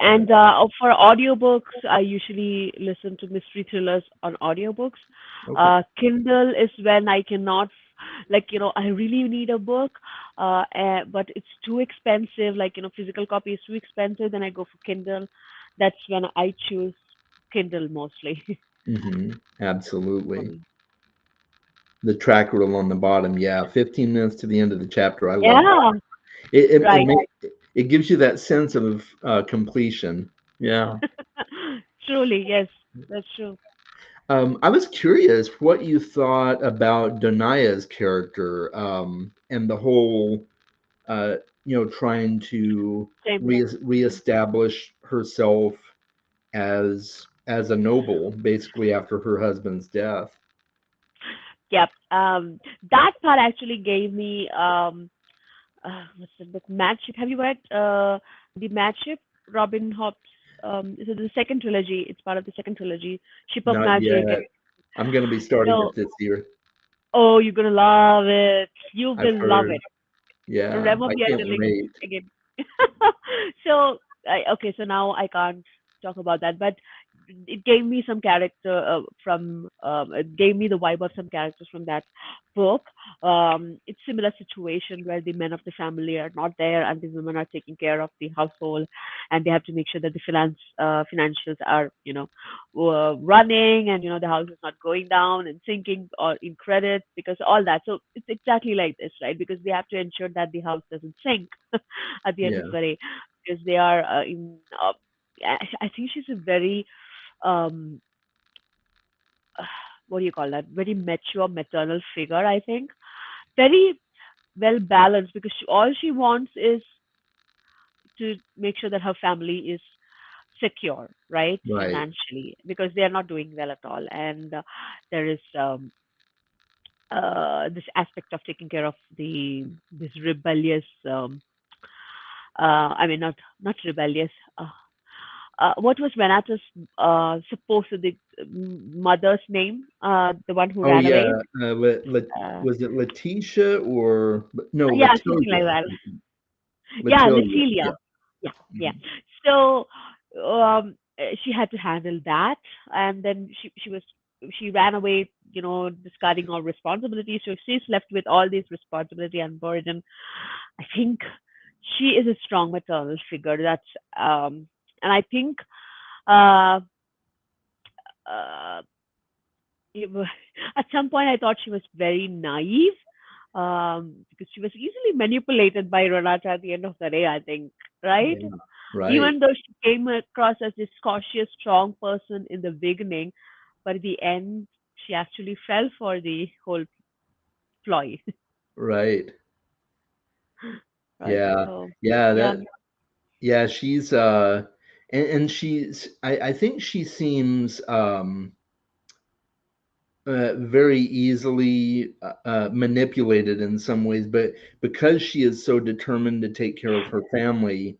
but And for audiobooks, I usually listen to mystery thrillers on audiobooks. okay. Kindle is when I cannot, like, I really need a book, but it's too expensive. Like, physical copy is too expensive. Then I go for Kindle. That's when I choose Kindle mostly for Absolutely. me. The tracker on the bottom, yeah, 15 minutes to the end of the chapter. I love that. Yeah, It right. it gives you that sense of completion. Yeah. Truly, yes, that's true. I was curious what you thought about Donaya's character and the whole, uh, trying to Same. reestablish herself as a noble, basically after her husband's death. Yep. That part actually gave me what's the book? Matchship. Have you read the Matchship? Robin Hobb's. So the second trilogy. It's part of the second trilogy. Ship of Not Magic. yet. I'm going to be starting So, it this year. oh, you're gonna love it. You I've will love heard. it. Yeah, Remember I we are can't dealing wait. again. So, okay, so now I can't talk about that, but it gave me some character it gave me the vibe of some characters from that book. It's similar situation where the men of the family are not there and the women are taking care of the household, and they have to make sure that the financials are running, and the house is not going down and sinking or in credit because all that. So it's exactly like this, right? Because they have to ensure that the house doesn't sink at the end of Yeah, the day, because they are in. I think she's a very um what do you call that? Very mature maternal figure. I think very well balanced because all she wants is to make sure that her family is secure, right, right, financially, because they are not doing well at all, and there is this aspect of taking care of this rebellious. I mean, not rebellious. What was Renata's supposed mother's name? The one who Oh ran yeah, away. Uh, was it Letitia or no yeah, something like Latoya? that. Yeah, Latoya. Lucilia. Yeah. Yeah, yeah. Mhm. So she had to handle that, and then she ran away, discarding all responsibility. So she's left with all this responsibility and burden. I think she is a strong maternal figure. And I think uh, uh, it wa- at some point I thought she was very naive, because she was easily manipulated by Renata at the end of the day, I think, right? Yeah. Right. Even though she came across as this cautious, strong person in the beginning, but at the end, she actually fell for the whole ploy, Right. right? Yeah. So, Yeah. yeah. Yeah. She's and she's I think she seems very easily manipulated in some ways, but because she is so determined to take care of her family,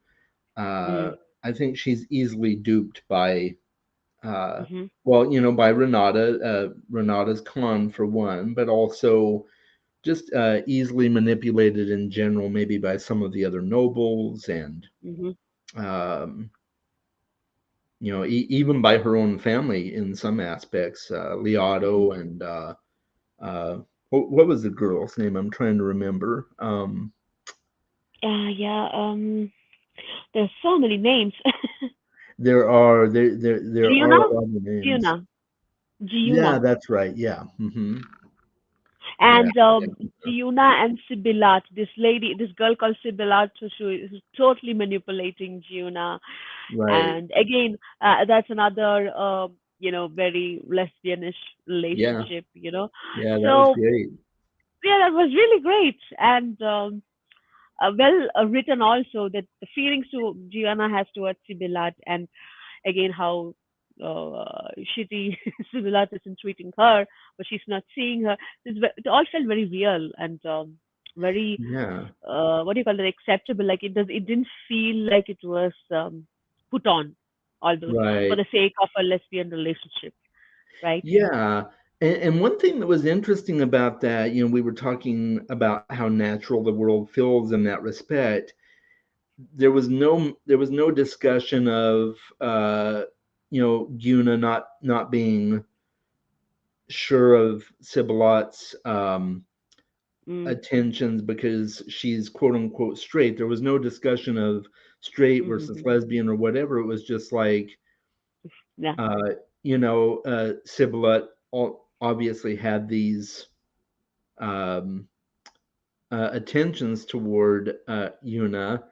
uh, Mm, I think she's easily duped by hmm well, by Renata, Renata's con for one, but also just easily manipulated in general, maybe by some of the other nobles and hmm um, even by her own family in some aspects. hmm Liato and uh, what was the girl's name? I'm trying to remember. Yeah. There's so many names. there Giuna, are other names. Giuna, Giuna. Yeah, that's right. Yeah. Yeah. And Yeah. Giuna and Sibilat, this lady, this girl called Sibilat, so she is totally manipulating Giuna. Right. And again, that's another, very lesbianish Yeah. relationship, you know. Yeah, that was So great. yeah, that was really great. And well written also, that the feelings to Gianna has towards Sibilat, and again how shitty Sibilat isn't treating her, but she's not seeing her. It all felt very real and very Yeah. what do you call it, acceptable. Like it didn't feel like it was put on, although for Right. the sake of a lesbian relationship, right? Yeah. And one thing that was interesting about that, we were talking about how natural the world feels in that respect. There was no discussion of Guna not being sure of Sibilat's Mm, attentions because she's quote unquote straight. There was no discussion of straight versus mm-hmm. lesbian or whatever. It was just like Yeah. uh, Sibilat obviously had these um, attentions toward Yuna,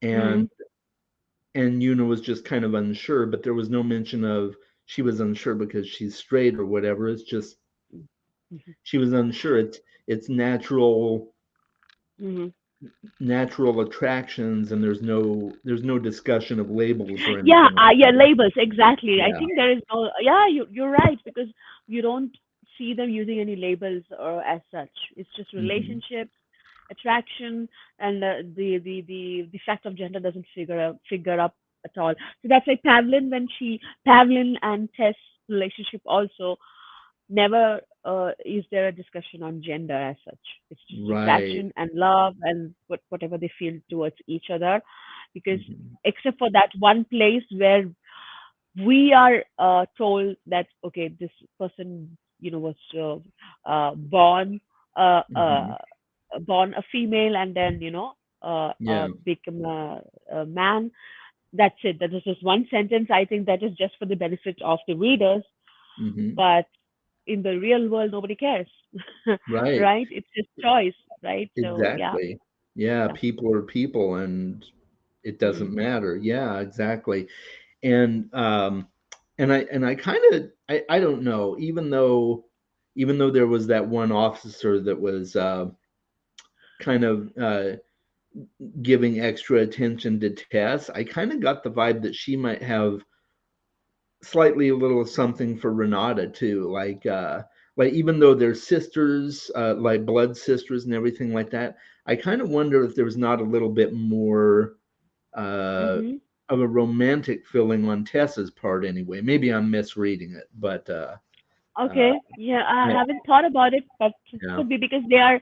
and Mm-hmm. Yuna was just kind of unsure. But there was no mention of she was unsure because she's straight or whatever. It's just Mm-hmm. she was unsure. It's Mm-hmm. natural attractions, and there's no discussion of labels or Yeah, anything like yeah, that. labels, exactly. I Yeah. think there is no, yeah, you're right, because you don't see them using any labels or as such. It's just Hmm. relationships, attraction, and the fact of gender doesn't figure up at all. So that's like Pavlin and Tess relationship also never is there a discussion on gender as such. It's just Right. attraction and love and whatever they feel towards each other. Because Hmm. except for that one place where we are told that okay, this person, was born uh, Hmm. uh, born a female, and then Yeah. become a man. That's it. That is just one sentence. I think that is just for the benefit of the readers, Hmm. but in the real world, nobody cares, Right. right? It's just choice, right? So yeah, Exactly. Yeah, yeah. people are people, and it Mm, doesn't matter. Yeah, exactly. And I kind of I don't know, even though there was that one officer that was kind of giving extra attention to Tess, I kind of got the vibe that she might have slightly a little something for Renata too. Like even though they're sisters, like blood sisters and everything like that, I kind of wonder if there was not a little bit more uh, mhm. of a romantic feeling on Tessa's part anyway. Maybe I'm misreading it, but uh, Okay. Yeah, I I, haven't thought about it, but it yeah. could be because they are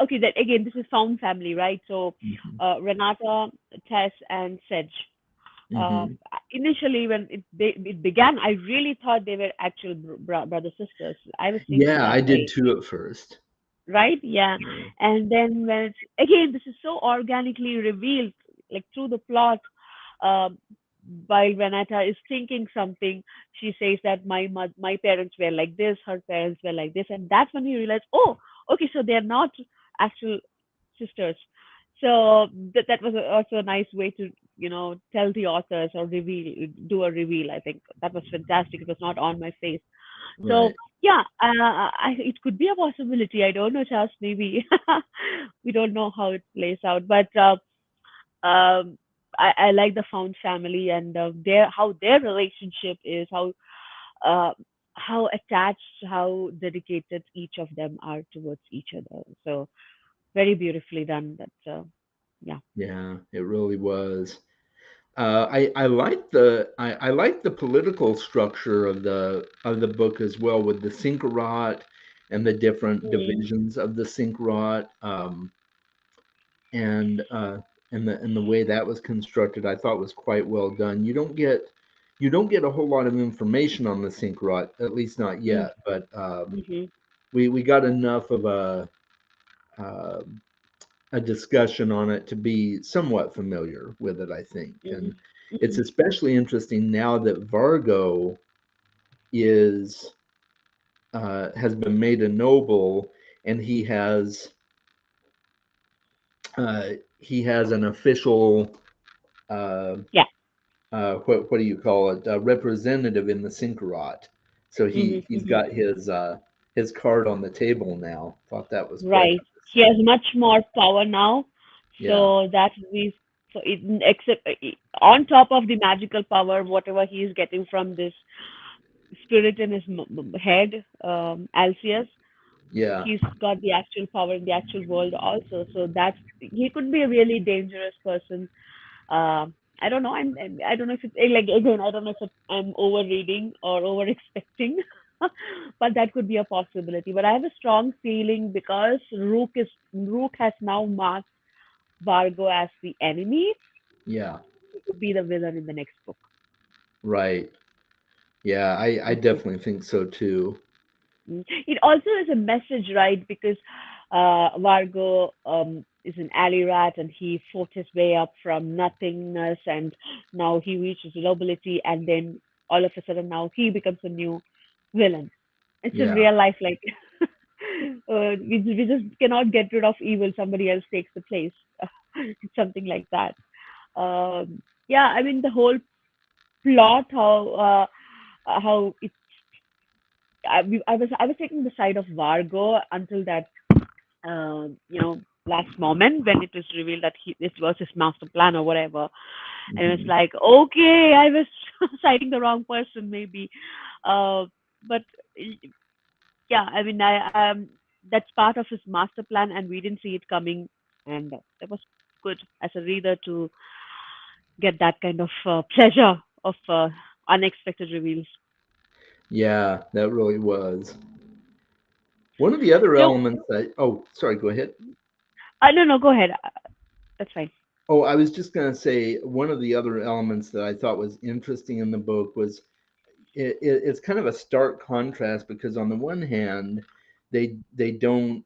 okay. That again, this is found family, right? So, Hmm. Renata, Tess, and Sedge. Uh, Hmm. Initially, when it began, I really thought they were actual brother sisters. I was thinking Yeah, that I did way, too at first. right? Yeah. Yeah. And then when it's again, this is so organically revealed, like through the plot. Uh, while Renata is thinking something, she says that my parents were like this, her parents were like this, and that's when you realize, oh, okay, so they're not actual sisters. So that was also a nice way to tell the authors or do a reveal. I think that was fantastic. It was not on my face. So Right. yeah, it could be a possibility. I don't know, Charles. Maybe we don't know how it plays out, but um, I like the found family and how their relationship is, uh, how attached, how dedicated each of them are towards each other. So very beautifully done. That yeah. Yeah, it really was. I like the political structure of the book as well, with the Synchorot and the different Mm, divisions of the Synchorot, and the way that was constructed, I thought was quite well done. You don't get a whole lot of information on the Synchorot, at least not mm, yet, but mm-hmm, we got enough of a discussion on it to be somewhat familiar with it, I think. mm-hmm. it's Mhm. especially interesting now that Vargo is has been made a noble, and uh, he has an official uh, Yeah. what do you call it, representative in the Synchorot. So Mhm. he's Mhm. got his card on the table now. Thought that was quite Right. He has interesting. much more power now, Yeah, so that is so it, except on top of the magical power, whatever he is getting from this spirit in his head, Alcius, yeah, he's got the actual power in the actual world also. So that's he could be a really dangerous person. I don't know. I don't know if it's like again. I don't know if I'm overreading or over expecting, but that could be a possibility. But I have a strong feeling because Rook has now marked Vargo as the enemy. yeah. He could be the villain in the next book. Right. Yeah, I Mhm. definitely think so too. It also is a message, right? Because Vargo is an alley rat and he fought his way up from nothingness and now he reaches nobility and then all of a sudden now he becomes a new villain. It's in Yeah, real life, like we just cannot get rid of evil. Somebody else takes the place. It's something like that. Yeah, I mean the whole plot, how it I was taking the side of Vargo until that last moment when it was revealed that this was his master plan or whatever, and it's hmm, like okay, I was citing the wrong person maybe, uh, but yeah, I mean that's part of his master plan, and we didn't see it coming, and it was good as a reader to get that kind of pleasure of unexpected reveals. yeah. That really was one of the other So, elements that. Oh, sorry. Go ahead. no, no, go ahead. That's fine. Oh, I was just gonna say one of the other elements that I thought was interesting in the book was it's kind of a stark contrast because on the one hand, they don't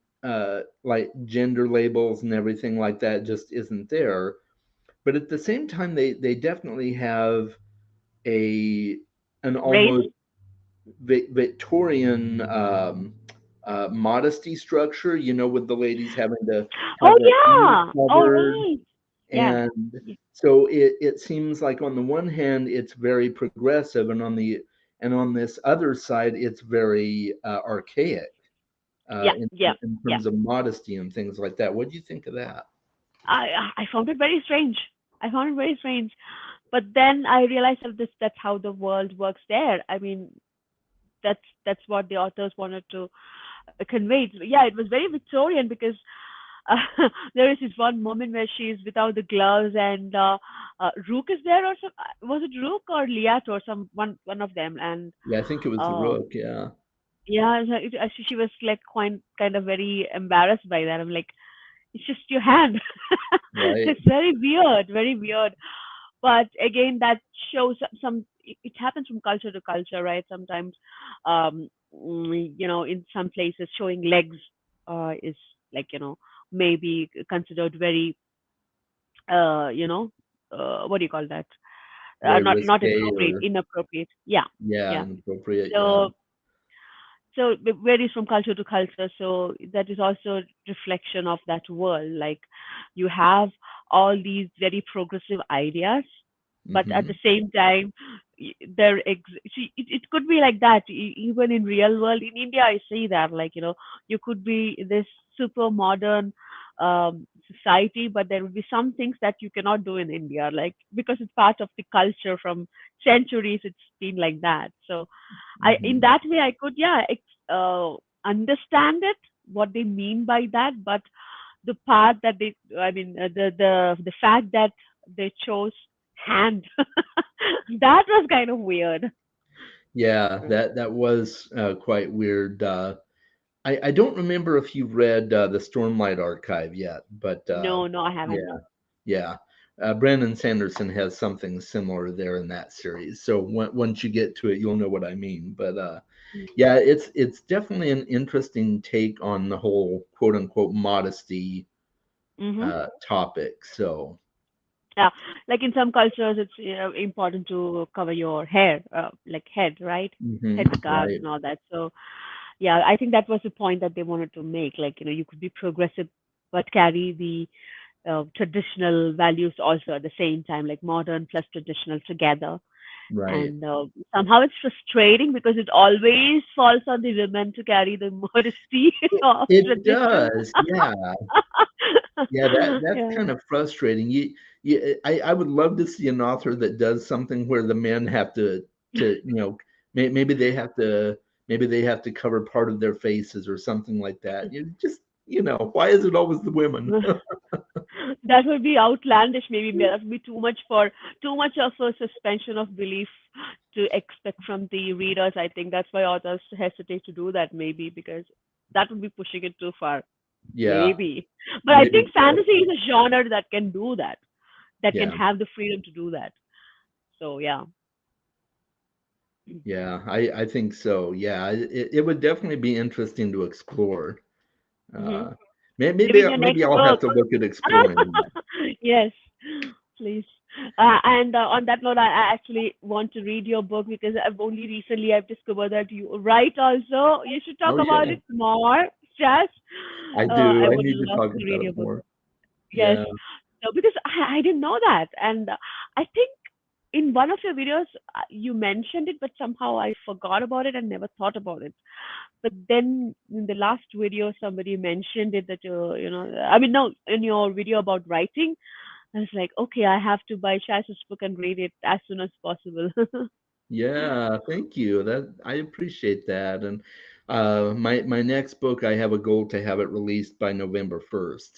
like gender labels and everything like that just isn't there, but at the same time they definitely have a an Race? almost Victorian modesty structure, with the ladies having to Oh have their ears yeah. All covered. right. Yeah. And Y- so it seems like on the one hand it's very progressive, and on this other side it's very archaic Yeah. Yeah. in Yeah. terms of modesty and things like that. What do you think of that? I found it very strange. I found it very strange. But then I realized that that's how the world works there. I mean, that's what the authors wanted to convey. Yeah, it was very Victorian because there is this one moment where she is without the gloves and Rook is there or some was it Rook or Liat or one of them and Yeah, I think it was the uh, rook. Yeah, yeah, so she was like quite kind of very embarrassed by that. I'm like, it's just your hand. right. It's very weird, very weird. But again, that shows it happens from culture to culture, right? Sometimes, in some places, showing legs is like, maybe considered very, uh, you know, what do you call that? Very Not risque appropriate, or inappropriate. Yeah, yeah, yeah. inappropriate. Yeah. So it varies from culture to culture, so that is also a reflection of that world, like you have all these very progressive ideas, but at the Hmm. same time see, it could be like that even in real world in India. I see that, like, you could be this super modern society, but there will be some things that you cannot do in India, like because it's part of the culture from centuries. It's been like that. So in Hmm. that way I could, yeah, understand it, what they mean by that. But the part that they, I mean, the fact that they chose hand, that was kind of weird. Yeah, Mm. that was quite weird. I don't remember if you've read the Stormlight Archive yet, but No, no, I haven't. yeah, No. yeah. Brandon Sanderson has something similar there in that series. So once you get to it, you'll know what I mean. But yeah, it's definitely an interesting take on the whole quote unquote modesty Mm-hmm. topic. So Yeah, like in some cultures, it's important to cover your hair, like head, right? Head scarves Right. and all that. So yeah, I think that was the point that they wanted to make. Like, you could be progressive but carry the traditional values also at the same time, like modern plus traditional together. Right. And somehow it's frustrating because it always falls on the women to carry the modesty of It tradition. does. Yeah. Yeah, that's Yeah. kind of frustrating. I would love to see an author that does something where the men have to maybe they have to cover part of their faces or something like that. Why is it always the women? That would be outlandish. Maybe that would be too much of a suspension of belief to expect from the readers. I think that's why authors hesitate to do that. Maybe because that would be pushing it too far. Yeah, Maybe, but I maybe think so. fantasy is a genre that can do that. That can Yeah, have the freedom to do that. So yeah. yeah, I think so. Yeah, it would definitely be interesting to explore. Hmm. Uh, Maybe in your maybe next I'll have book. to look at exploring that. Yes, please. And on that note, I actually want to read your book because I've discovered that you write also. You should talk Oh about yeah, it more, Jess. I do. I I would need to love talk to about read it your book. more. Yes. Yeah. So because I didn't know that, and I think in one of your videos you mentioned it, but somehow I forgot about it and never thought about it. But then in the last video, somebody mentioned it that I mean, no, in your video about writing, I was like, okay, I have to buy Shaz's book and read it as soon as possible. Yeah, thank you. That I appreciate that. And my next book, I have a goal to have it released by November 1st.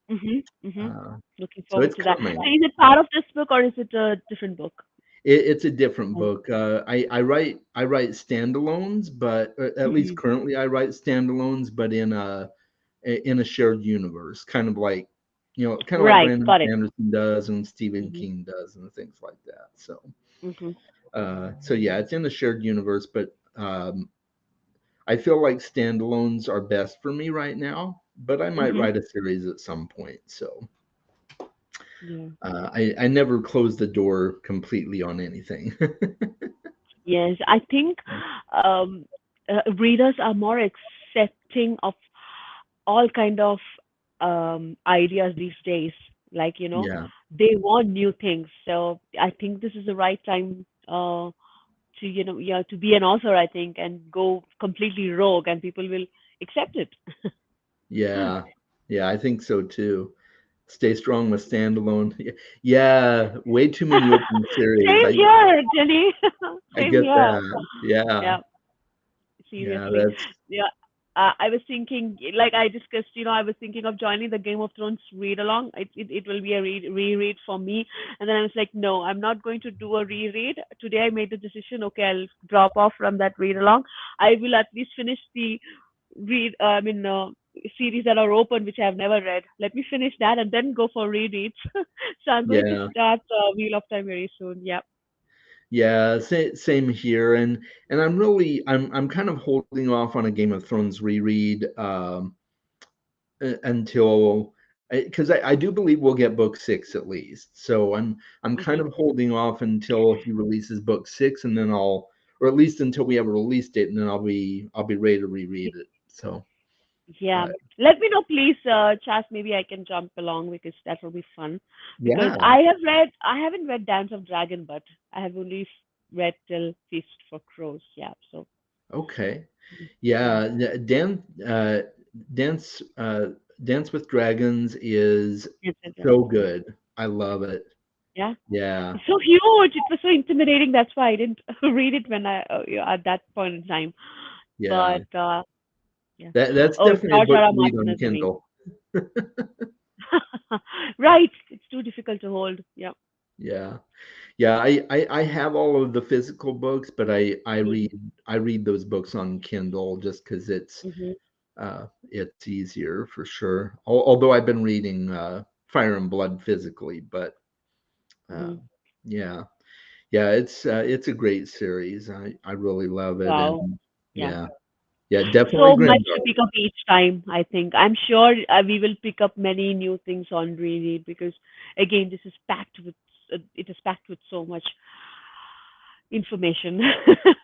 Mhm. Mhm. Uh, Looking so forward it's to that. coming. So is it part of this book or is it a different book? It's a different book. I write standalones, but at least Mhm. currently I write standalones, but in a shared universe, kind of like Right. Brandon Got it. Sanderson does and Stephen Mhm. King does and things like that. Mhm. So yeah, it's in a shared universe, but I feel like standalones are best for me right now. But I might Mhm. write a series at some point. So Yeah. I never close the door completely on anything. Yes, I think um, readers are more accepting of all kind of ideas these days. Like, Yeah, they want new things. So I think this is the right time to, yeah, to be an author, I think, and go completely rogue, and people will accept it. yeah, yeah. I think so too. Stay strong with standalone. Yeah, way too many open series. Same here, Jenny. I Same get here. that. Yeah, Yeah. yeah. Seriously. That's Yeah. I was thinking, like I discussed, I was thinking of joining the Game of Thrones read along. It will be a reread for me. And then I was like, no, I'm not going to do a reread. Today I made the decision, okay, I'll drop off from that read along. I will at least finish the series that are open, which I've never read. Let me finish that and then go for rereads. So I'm going to yeah. start Wheel of Time very soon. Yeah. Yeah, same here, and I'm kind of holding off on a Game of Thrones reread until because I do believe we'll get book six at least. So I'm kind Hmm. of holding off until he releases book six, and then or at least until we have a release date, and then I'll be ready to reread it. So, Yeah. but Let me know, please, Chas. Maybe I can jump along because that will be fun. Because yeah, I haven't read Dance of Dragon, but I have only read till Feast for Crows. Yeah. So, okay, yeah. yeah. Dance Dance with Dragons is Dance of so Dragon. Yeah. good. I love it. Yeah. Yeah, It's so huge. It was so intimidating. That's why I didn't read it when at that point in time. yeah. But yeah. That's Oh, definitely a George book R. R. to read Martin on is amazing. Kindle. Right. It's too difficult to hold. Yeah. Yeah. Yeah, I have all of the physical books, but I read those books on Kindle just because Mm-hmm. it's easier for sure. Although I've been reading Fire and Blood physically, but uh, Mm-hmm. yeah, yeah, it's a great series. I really love it, Wow. and Yeah. yeah, Yeah, definitely So much to granddaughter. pick up each time, I think. I'm sure we will pick up many new things on Reread because, again, this is packed with, it is packed with so much information.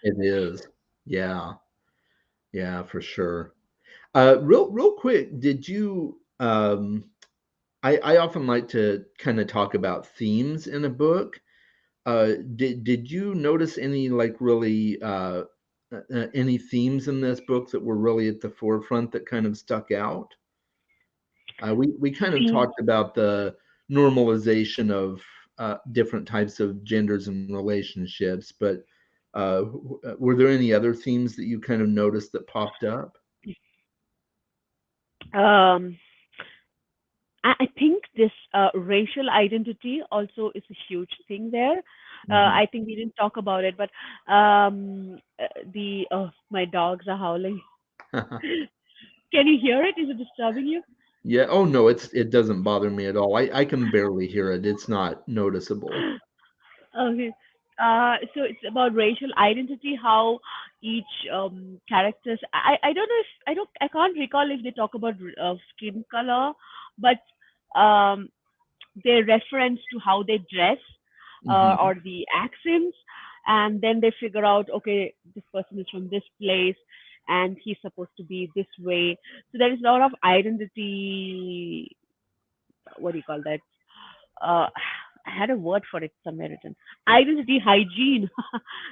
It is. Yeah, yeah, for sure. Real quick, did you I often like to kind of talk about themes in a book. Did you notice any like really any themes in this book that were really at the forefront that kind of stuck out? We kind of See, talked about the normalization of different types of genders and relationships, but were there any other themes that you kind of noticed that popped up? um, I think this racial identity also is a huge thing there. Hmm. I think we didn't talk about it, but the oh, my dogs are howling. Can you hear it? Is it disturbing you? Yeah. Oh no, it doesn't bother me at all. I can barely hear it. It's not noticeable. Okay. So it's about racial identity, how each characters. I don't know if I can't recall if they talk about skin color, but um, they reference to how they dress Hmm. or the accents, and then they figure out, okay, this person is from this place, and he's supposed to be this way. So there is a lot of identity. What do you call that? uh, I had a word for it somewhere written. Identity hygiene.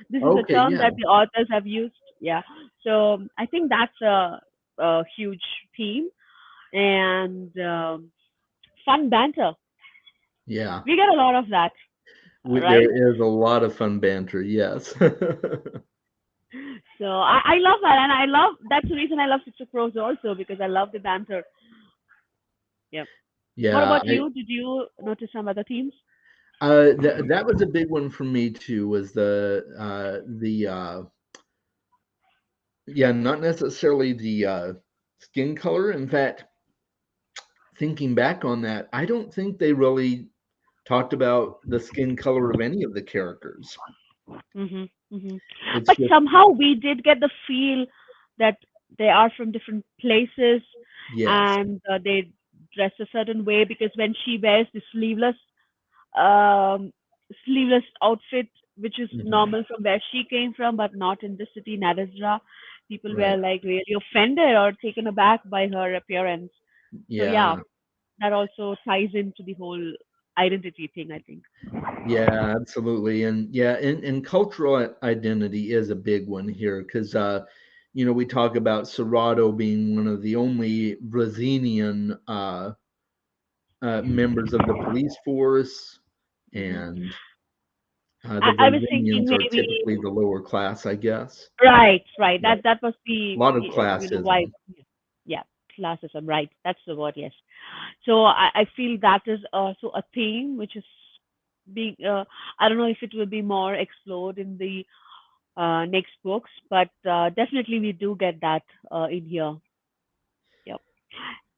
This is a Okay. term Yeah. that the authors have used. Yeah. So I think that's a huge theme and fun banter. Yeah. We get a lot of that, There right? is a lot of fun banter. Yes. So I love that, and I love that's the reason I love Sister Crows also because I love the banter. Yeah. What Yeah. about you? Did you notice some other themes? That was a big one for me too. Was the yeah, not necessarily the skin color. In fact, thinking back on that, I don't think they really talked about the skin color of any of the characters. Hmm. Hmm. It's But just somehow we did get the feel that they are from different places yes. and they dress a certain way because when she wears the um, sleeveless outfit, which is Hmm. normal from where she came from, but not in the city, Nadasra, people were Right. like really offended or taken aback by her appearance. So yeah, Yeah. that also ties into the whole identity thing, I think. Yeah, absolutely. And yeah, and cultural identity is a big one here because, we talk about Serato being one of the only Brazilian members of the police force, Hmm. and the I was thinking Brazilians are maybe typically the lower class, I guess. right, right. Right. That must A be lot of why. classism. Yeah, classism. Right, that's the word. Yes. So I feel that is also a theme which is being. I don't know if it will be more explored in the next books, but definitely we do get that in here. Yep.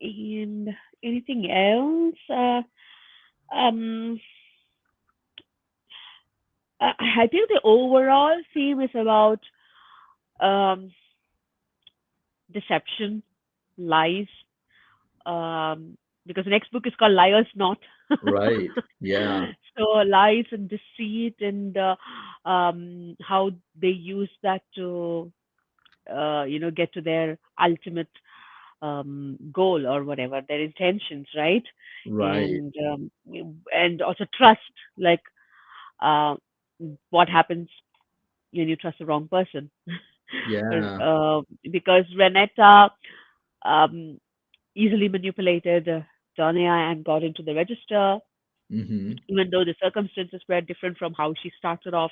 And anything else? Um, I think the overall theme is about um, deception, lies, because the next book is called Liars Not. Right. Yeah. So lies and deceit and how they use that to get to their ultimate goal or whatever their intentions, right? Right. And also trust, like uh, what happens when you trust the wrong person. Yeah. Because Renetta um, easily manipulated Donia and got into the register, Hmm. even though the circumstances were different from how she started off.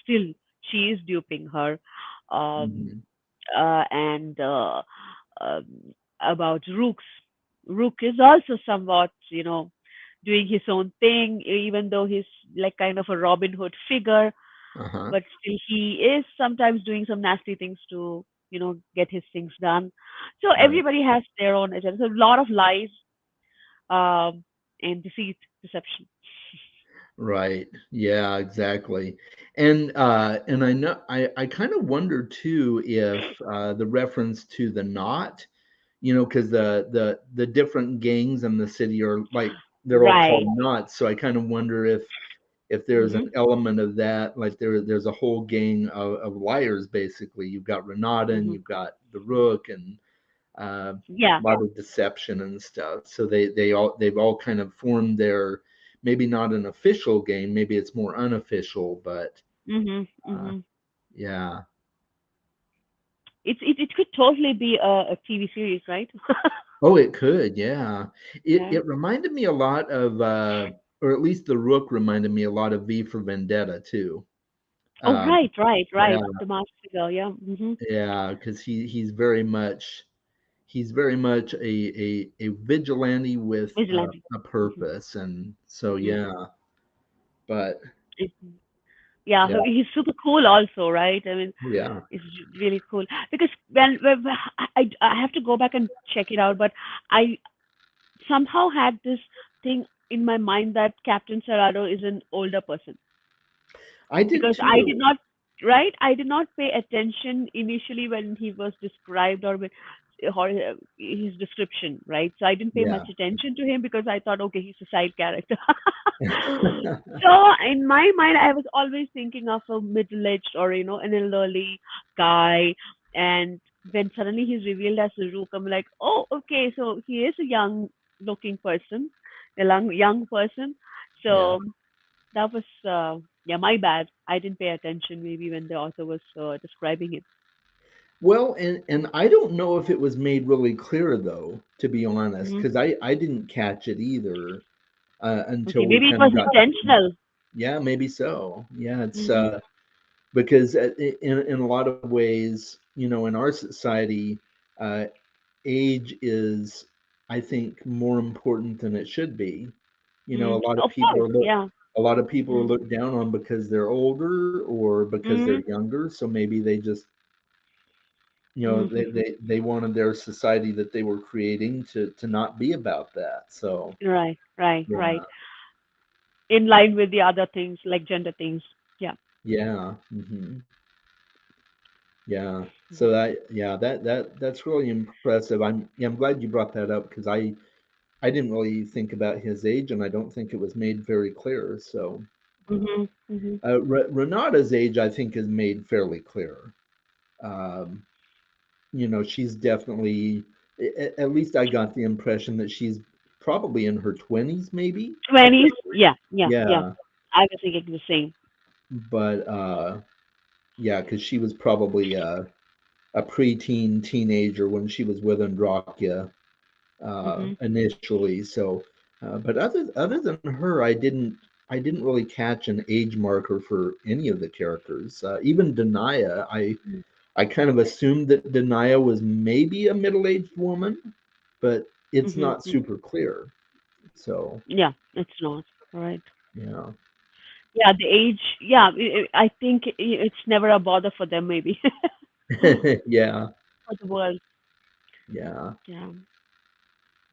Still, she is duping her. Um, Hmm. and um, about Rook's. Rook is also somewhat, doing his own thing, even though he's like kind of a Robin Hood figure, Uh-huh. but still he is sometimes doing some nasty things to, get his things done. So Right. everybody has their own agenda. So a lot of lies, um, and deceit, deception. Right. Yeah, exactly. And I know I kind of wonder too if the reference to the knot, because the different gangs in the city are like they're all called Right. knots. So I kind of wonder if there's an Hmm. element of that, like there's a whole gang of liars basically. You've got Renata and Hmm. you've got the Rook and Yeah. a lot of deception and stuff. So they've all kind of formed their maybe not an official game, maybe it's more unofficial, but Hmm. uh, Hmm. yeah. It could totally be a TV series, right? Oh, it could, yeah. It Yeah. it reminded me a lot of or at least the Rook reminded me a lot of V for Vendetta too. Oh, Um, right, right, yeah, right. The mask figure. Yeah. Hmm. yeah, because he's very much a vigilante with Vigilante. a Hmm. purpose, and so Hmm. yeah. But Yeah, yeah, he's super cool also, right? I mean, yeah. it's really cool because when I have to go back and check it out, but I somehow had this thing in my mind that Captain Serrano is an older person I did because I did too. not, right? I did not pay attention initially when he was described or his description, right? So I didn't pay Yeah. much attention to him because I thought, okay, he's a side character. So in my mind, I was always thinking of a middle-aged or an elderly guy, and when suddenly he's revealed as a Rook, I'm like, oh, okay, so he is a young-looking person, a young person. Yeah. So that was, yeah, my bad. I didn't pay attention maybe when the author was describing it. Well, and I don't know if it was made really clear though, to be honest, Hmm. because I didn't catch it either Okay, until we maybe it kind of was got. intentional. Yeah, maybe so. Yeah, it's Hmm. because in a lot of ways, in our society, uh, age is, I think, more important than it should be. Mm. A lot of Of people course, are look yeah. a lot of people are Mm. looked down on because they're older or because they're Mm. younger. So maybe they just, Hmm. they wanted their society that they were creating to not be about that. So Right, right, yeah, right. In line with the other things like gender things. Yeah. yeah, yeah. Mhm. So that's really impressive. I'm glad you brought that up because I didn't really think about his age, and I don't think it was made very clear. So Mhm. Mhm. Renata's age, I think, is made fairly clear. Um, she's definitely, at least I got the impression that she's probably in her 20s, maybe. 20s. Yeah, yeah, yeah. Yeah, I was thinking the same. but yeah, because she was probably a preteen teenager when she was with Androkia Mhm. initially. So, but other than her, I didn't really catch an age marker for any of the characters. Even Denia, Mm. I kind of assumed that Denia was maybe a middle-aged woman, but it's Mhm. not Mhm. super clear. So, Yeah, it's not. Right. yeah. Yeah, the age. Yeah, I think it's never a bother for them maybe Yeah, for the world. yeah, Yeah.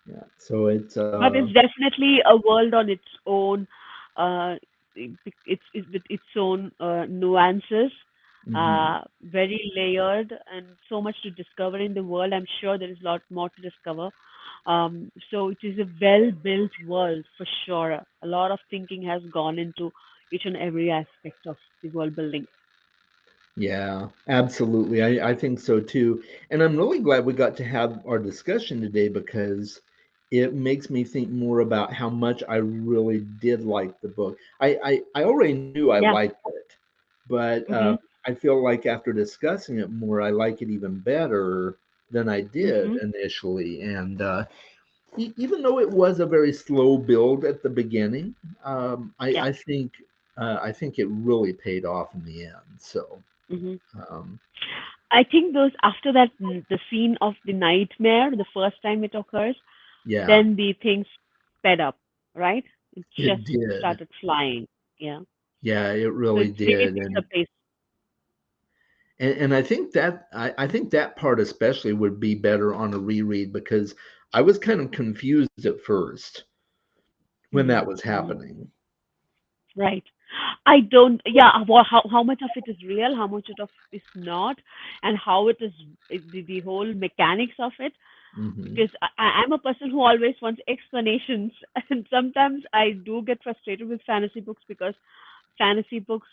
yeah. So it's But it's definitely a world on its own. It's with its own nuances, mhm. very layered, and so much to discover in the world. I'm sure there is a lot more to discover. So it is a well-built world for sure. A lot of thinking has gone into each and every aspect of the world building. Yeah, absolutely. I think so too. And I'm really glad we got to have our discussion today because it makes me think more about how much I really did like the book. I already knew I Yeah. liked it, but Mhm. I feel like after discussing it more, I like it even better than I did Mhm. initially. And even though it was a very slow build at the beginning, Yeah. I think it really paid off in the end. So. Mhm. Um, I think those after that the scene of the nightmare, the first time it occurs, yeah, then the things sped up, right? It it just did. started flying. Yeah. Yeah, it So really it's really did. picked the pace. And I think that part especially would be better on a reread because I was kind of confused at first when Mm-hmm. that was Mm-hmm. happening. Right. I don't, yeah, how much of it is real, how much of is not, and how it is, the whole mechanics of it. Hmm. Because I'm a person who always wants explanations, and sometimes I do get frustrated with fantasy books because fantasy books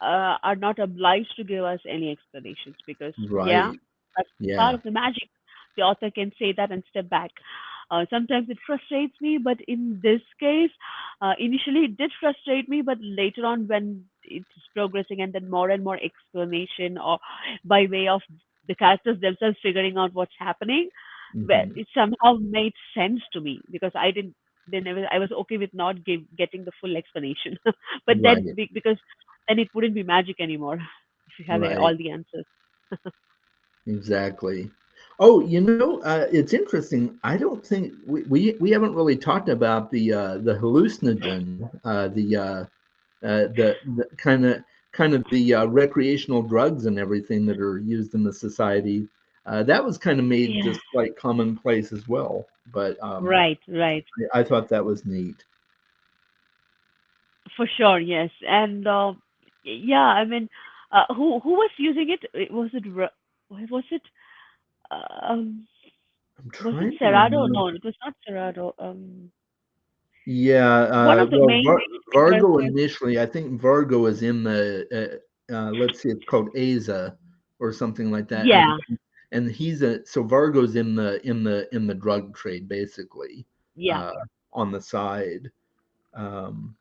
are not obliged to give us any explanations because, yeah, Right. that's part Yeah. of the magic. The author can say that and step back. Sometimes it frustrates me, but in this case, initially it did frustrate me, but later on, when it's progressing and then more and more explanation or by way of the characters themselves figuring out what's happening, but Hmm. it somehow made sense to me because I didn't. Then I was okay with not getting the full explanation, but then Right. because then it wouldn't be magic anymore if you have Right. all the answers. Exactly. Oh, it's interesting. I don't think we haven't really talked about the hallucinogen, the kind of the recreational drugs and everything that are used in the society. That was kind of made Yeah, just like commonplace as well. But right, right, I thought that was neat. for sure, yes, and yeah, I mean, who was using it? Was it was it um I'm was it trying to Serrado? remember. No, it was not Serrado. Yeah, One of the well, main figures Vargo was, initially, I think Vargo is in let's see, it's called Aza or something like that, and yeah, so Vargo's in the drug trade basically, yeah. uh, on the side. Um,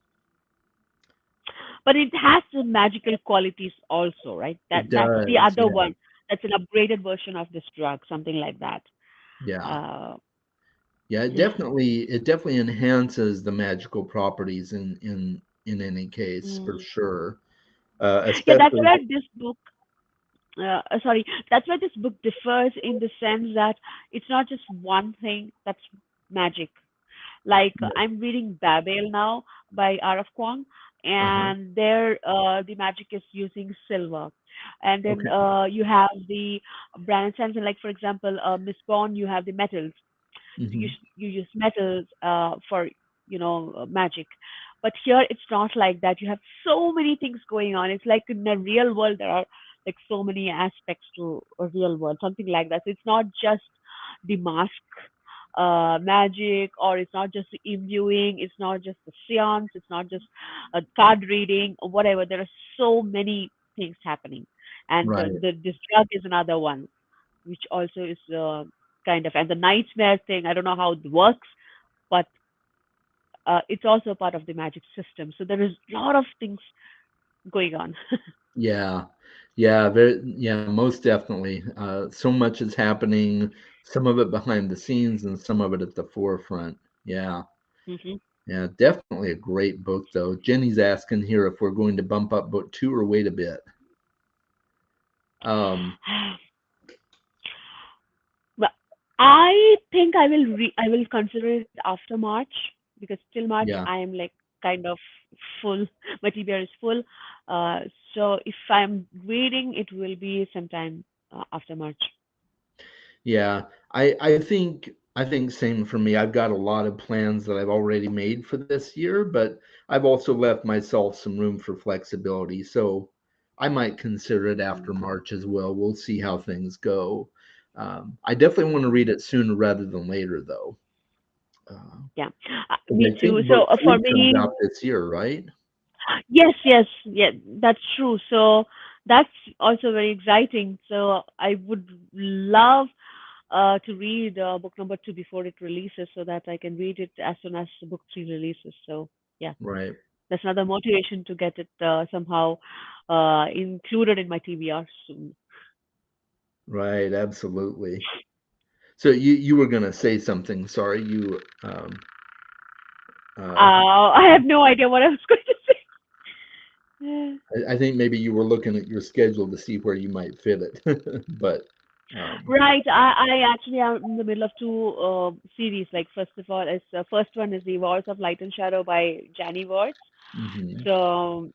But it has the magical qualities also, right? it That's the does, other yeah, one. That's an upgraded version of this drug, something like that. yeah, Uh, yeah. It definitely enhances the magical properties in any case for mm. sure, Yeah, that's especially. where this book. Sorry, that's where this book differs in the sense that it's not just one thing that's magic. Like I'm reading Babel now by R.F. Kuang, Uh-huh. and there the magic is using silver, and then Okay. you have the Brand Sanson, like for example, Miss Bond, you have the metals. So Hmm. you use metals for magic, but here it's not like that. You have so many things going on. It's like in the real world there are like so many aspects to a real world, something like that. So it's not just the mask magic, or it's not just the imbuing, it's not just the seance, it's not just a card reading or whatever. There are so many things happening, and Right. this drug is another one, which also is kind of, and the nightmare thing. I don't know how it works, but it's also part of the magic system. So there is a lot of things going on. Yeah, yeah, yeah, most definitely. So much is happening, some of it behind the scenes and some of it at the forefront. Yeah, Hmm. yeah, definitely a great book, though. Jenny's asking here if we're going to bump up book two or wait a bit. Um, But I think I will consider it after March because till March yeah. I am like kind of full. My TBR is full. Uh, so if I'm reading, it will be sometime after March. Yeah, I think same for me. I've got a lot of plans that I've already made for this year, but I've also left myself some room for flexibility. So I might consider it after Mm. March as well. We'll see how things go. I definitely want to read it sooner rather than later, though, Yeah, because me I too. think book So for three comes me, out this year, right? yes, yes, yeah, that's true. So that's also very exciting. So I would love to read book number two before it releases so that I can read it as soon as book three releases. So yeah, Right, that's another motivation to get it somehow included in my TBR soon. right, absolutely. So you were gonna say something. Sorry, you uh, I have no idea what I was going to say. I think maybe you were looking at your schedule to see where you might fit it, but Right. I actually am in the middle of two series. Like first of all, is first one is the Wars of Light and Shadow by Jani Words. mhm, So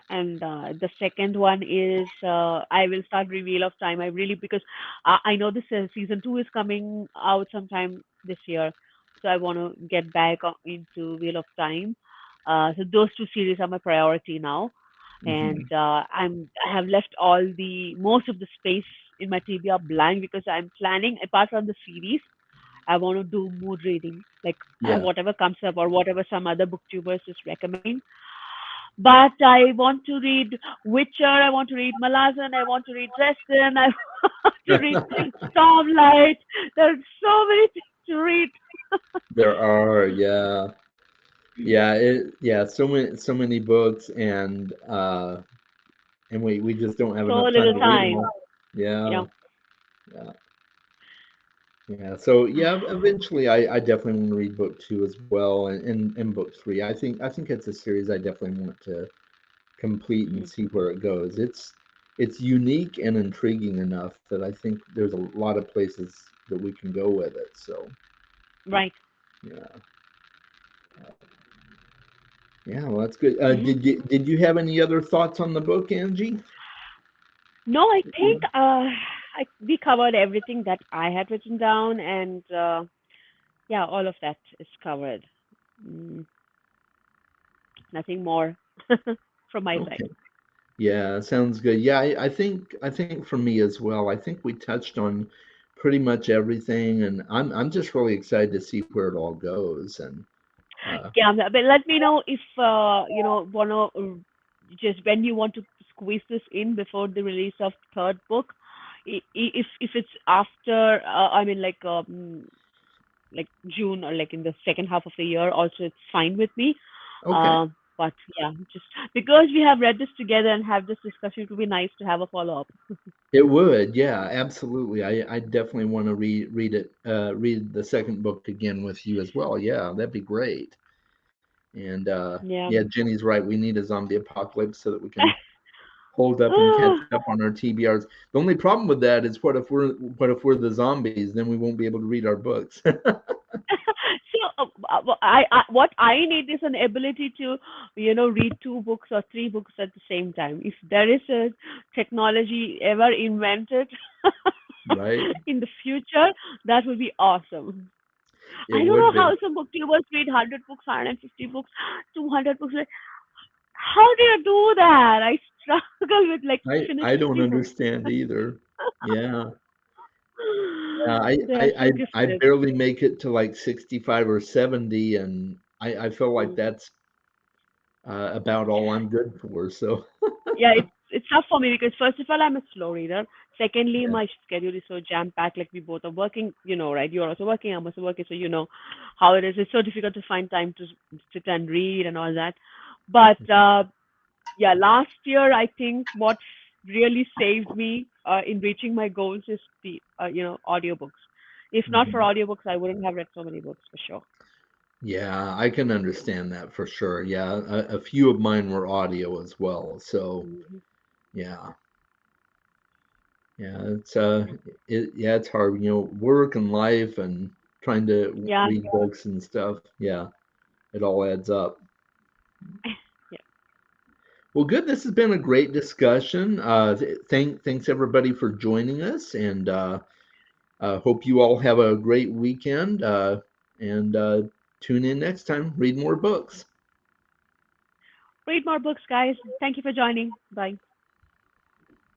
and the second one is I will start Reveal of Time. I really, because I know this season two is coming out sometime this year, so I want to get back into Wheel of Time. So those two series are my priority now, and Hmm. I have left all the most of the space in my TBR blank because I'm planning. Apart from the series, I want to do mood reading, like Yeah. whatever comes up or whatever some other booktubers just recommend. But I want to read Witcher, I want to read Malazan, I want to read Dresden, I want to read Stormlight. There are so many things to read. There are, yeah. Yeah, so many books, and we just don't have So enough time little to read them time, all. you Yeah, know. yeah, yeah. So yeah, eventually I definitely want to read book two as well, and book three. I think it's a series I definitely want to complete and Mhm. see where it goes. It's unique and intriguing enough that I think there's a lot of places that we can go with it. So Right. yeah, yeah. Well, that's good. Hmm. Did you have any other thoughts on the book, Angie? No, I think we covered everything that I had written down, and yeah, all of that is covered. Mm, nothing more from my side. Okay. Yeah, sounds good. Yeah, I think for me as well. I think we touched on pretty much everything, and I'm just really excited to see where it all goes. And uh, Yeah, but let me know if wanna just when you want to squeeze this in before the release of third book. If it's after, I mean, like June or like in the second half of the year, also it's fine with me. okay, But yeah, just because we have read this together and have this discussion, it would be nice to have a follow up. it would. Yeah, absolutely. I definitely want to read the second book again with you as well. Yeah, that'd be great. And Yeah. yeah, Jenny's right. We need a zombie apocalypse so that we can hold up and catch up on our TBRs. The only problem with that is what if we're the zombies? Then we won't be able to read our books. So what I need is an ability to, read two books or three books at the same time. If there is a technology ever invented Right? in the future, that would be awesome. It I don't would know be. how some booktubers read 100 books, 150 books, 200 books. Like, how do you do that? I struggle with like I finishing don't the book. understand either. Yeah. Yeah, I, They are I, so I, I gifted. barely make it to like 65 or 70, and I feel like Mm. that's about all I'm good for. So, Yeah, it's tough for me because first of all, I'm a slow reader. Secondly, yeah. my schedule is so jam packed. Like we both are working, right? You're also working. I'm also working. So you know how it is. It's so difficult to find time to sit and read and all that. But yeah, last year I think what really saved me in reaching my goals is the audiobooks. If not for Mhm. audiobooks, I wouldn't have read so many books for sure. Yeah, I can understand that for sure. Yeah, a few of mine were audio as well. So, Hmm. yeah, yeah, it's hard, work and life and trying to Yeah, read books and stuff. Yeah, it all adds up. yeah. Well, good. This has been a great discussion. Thanks everybody for joining us, and hope you all have a great weekend. And tune in next time. Read more books. Read more books, guys. Thank you for joining. Bye.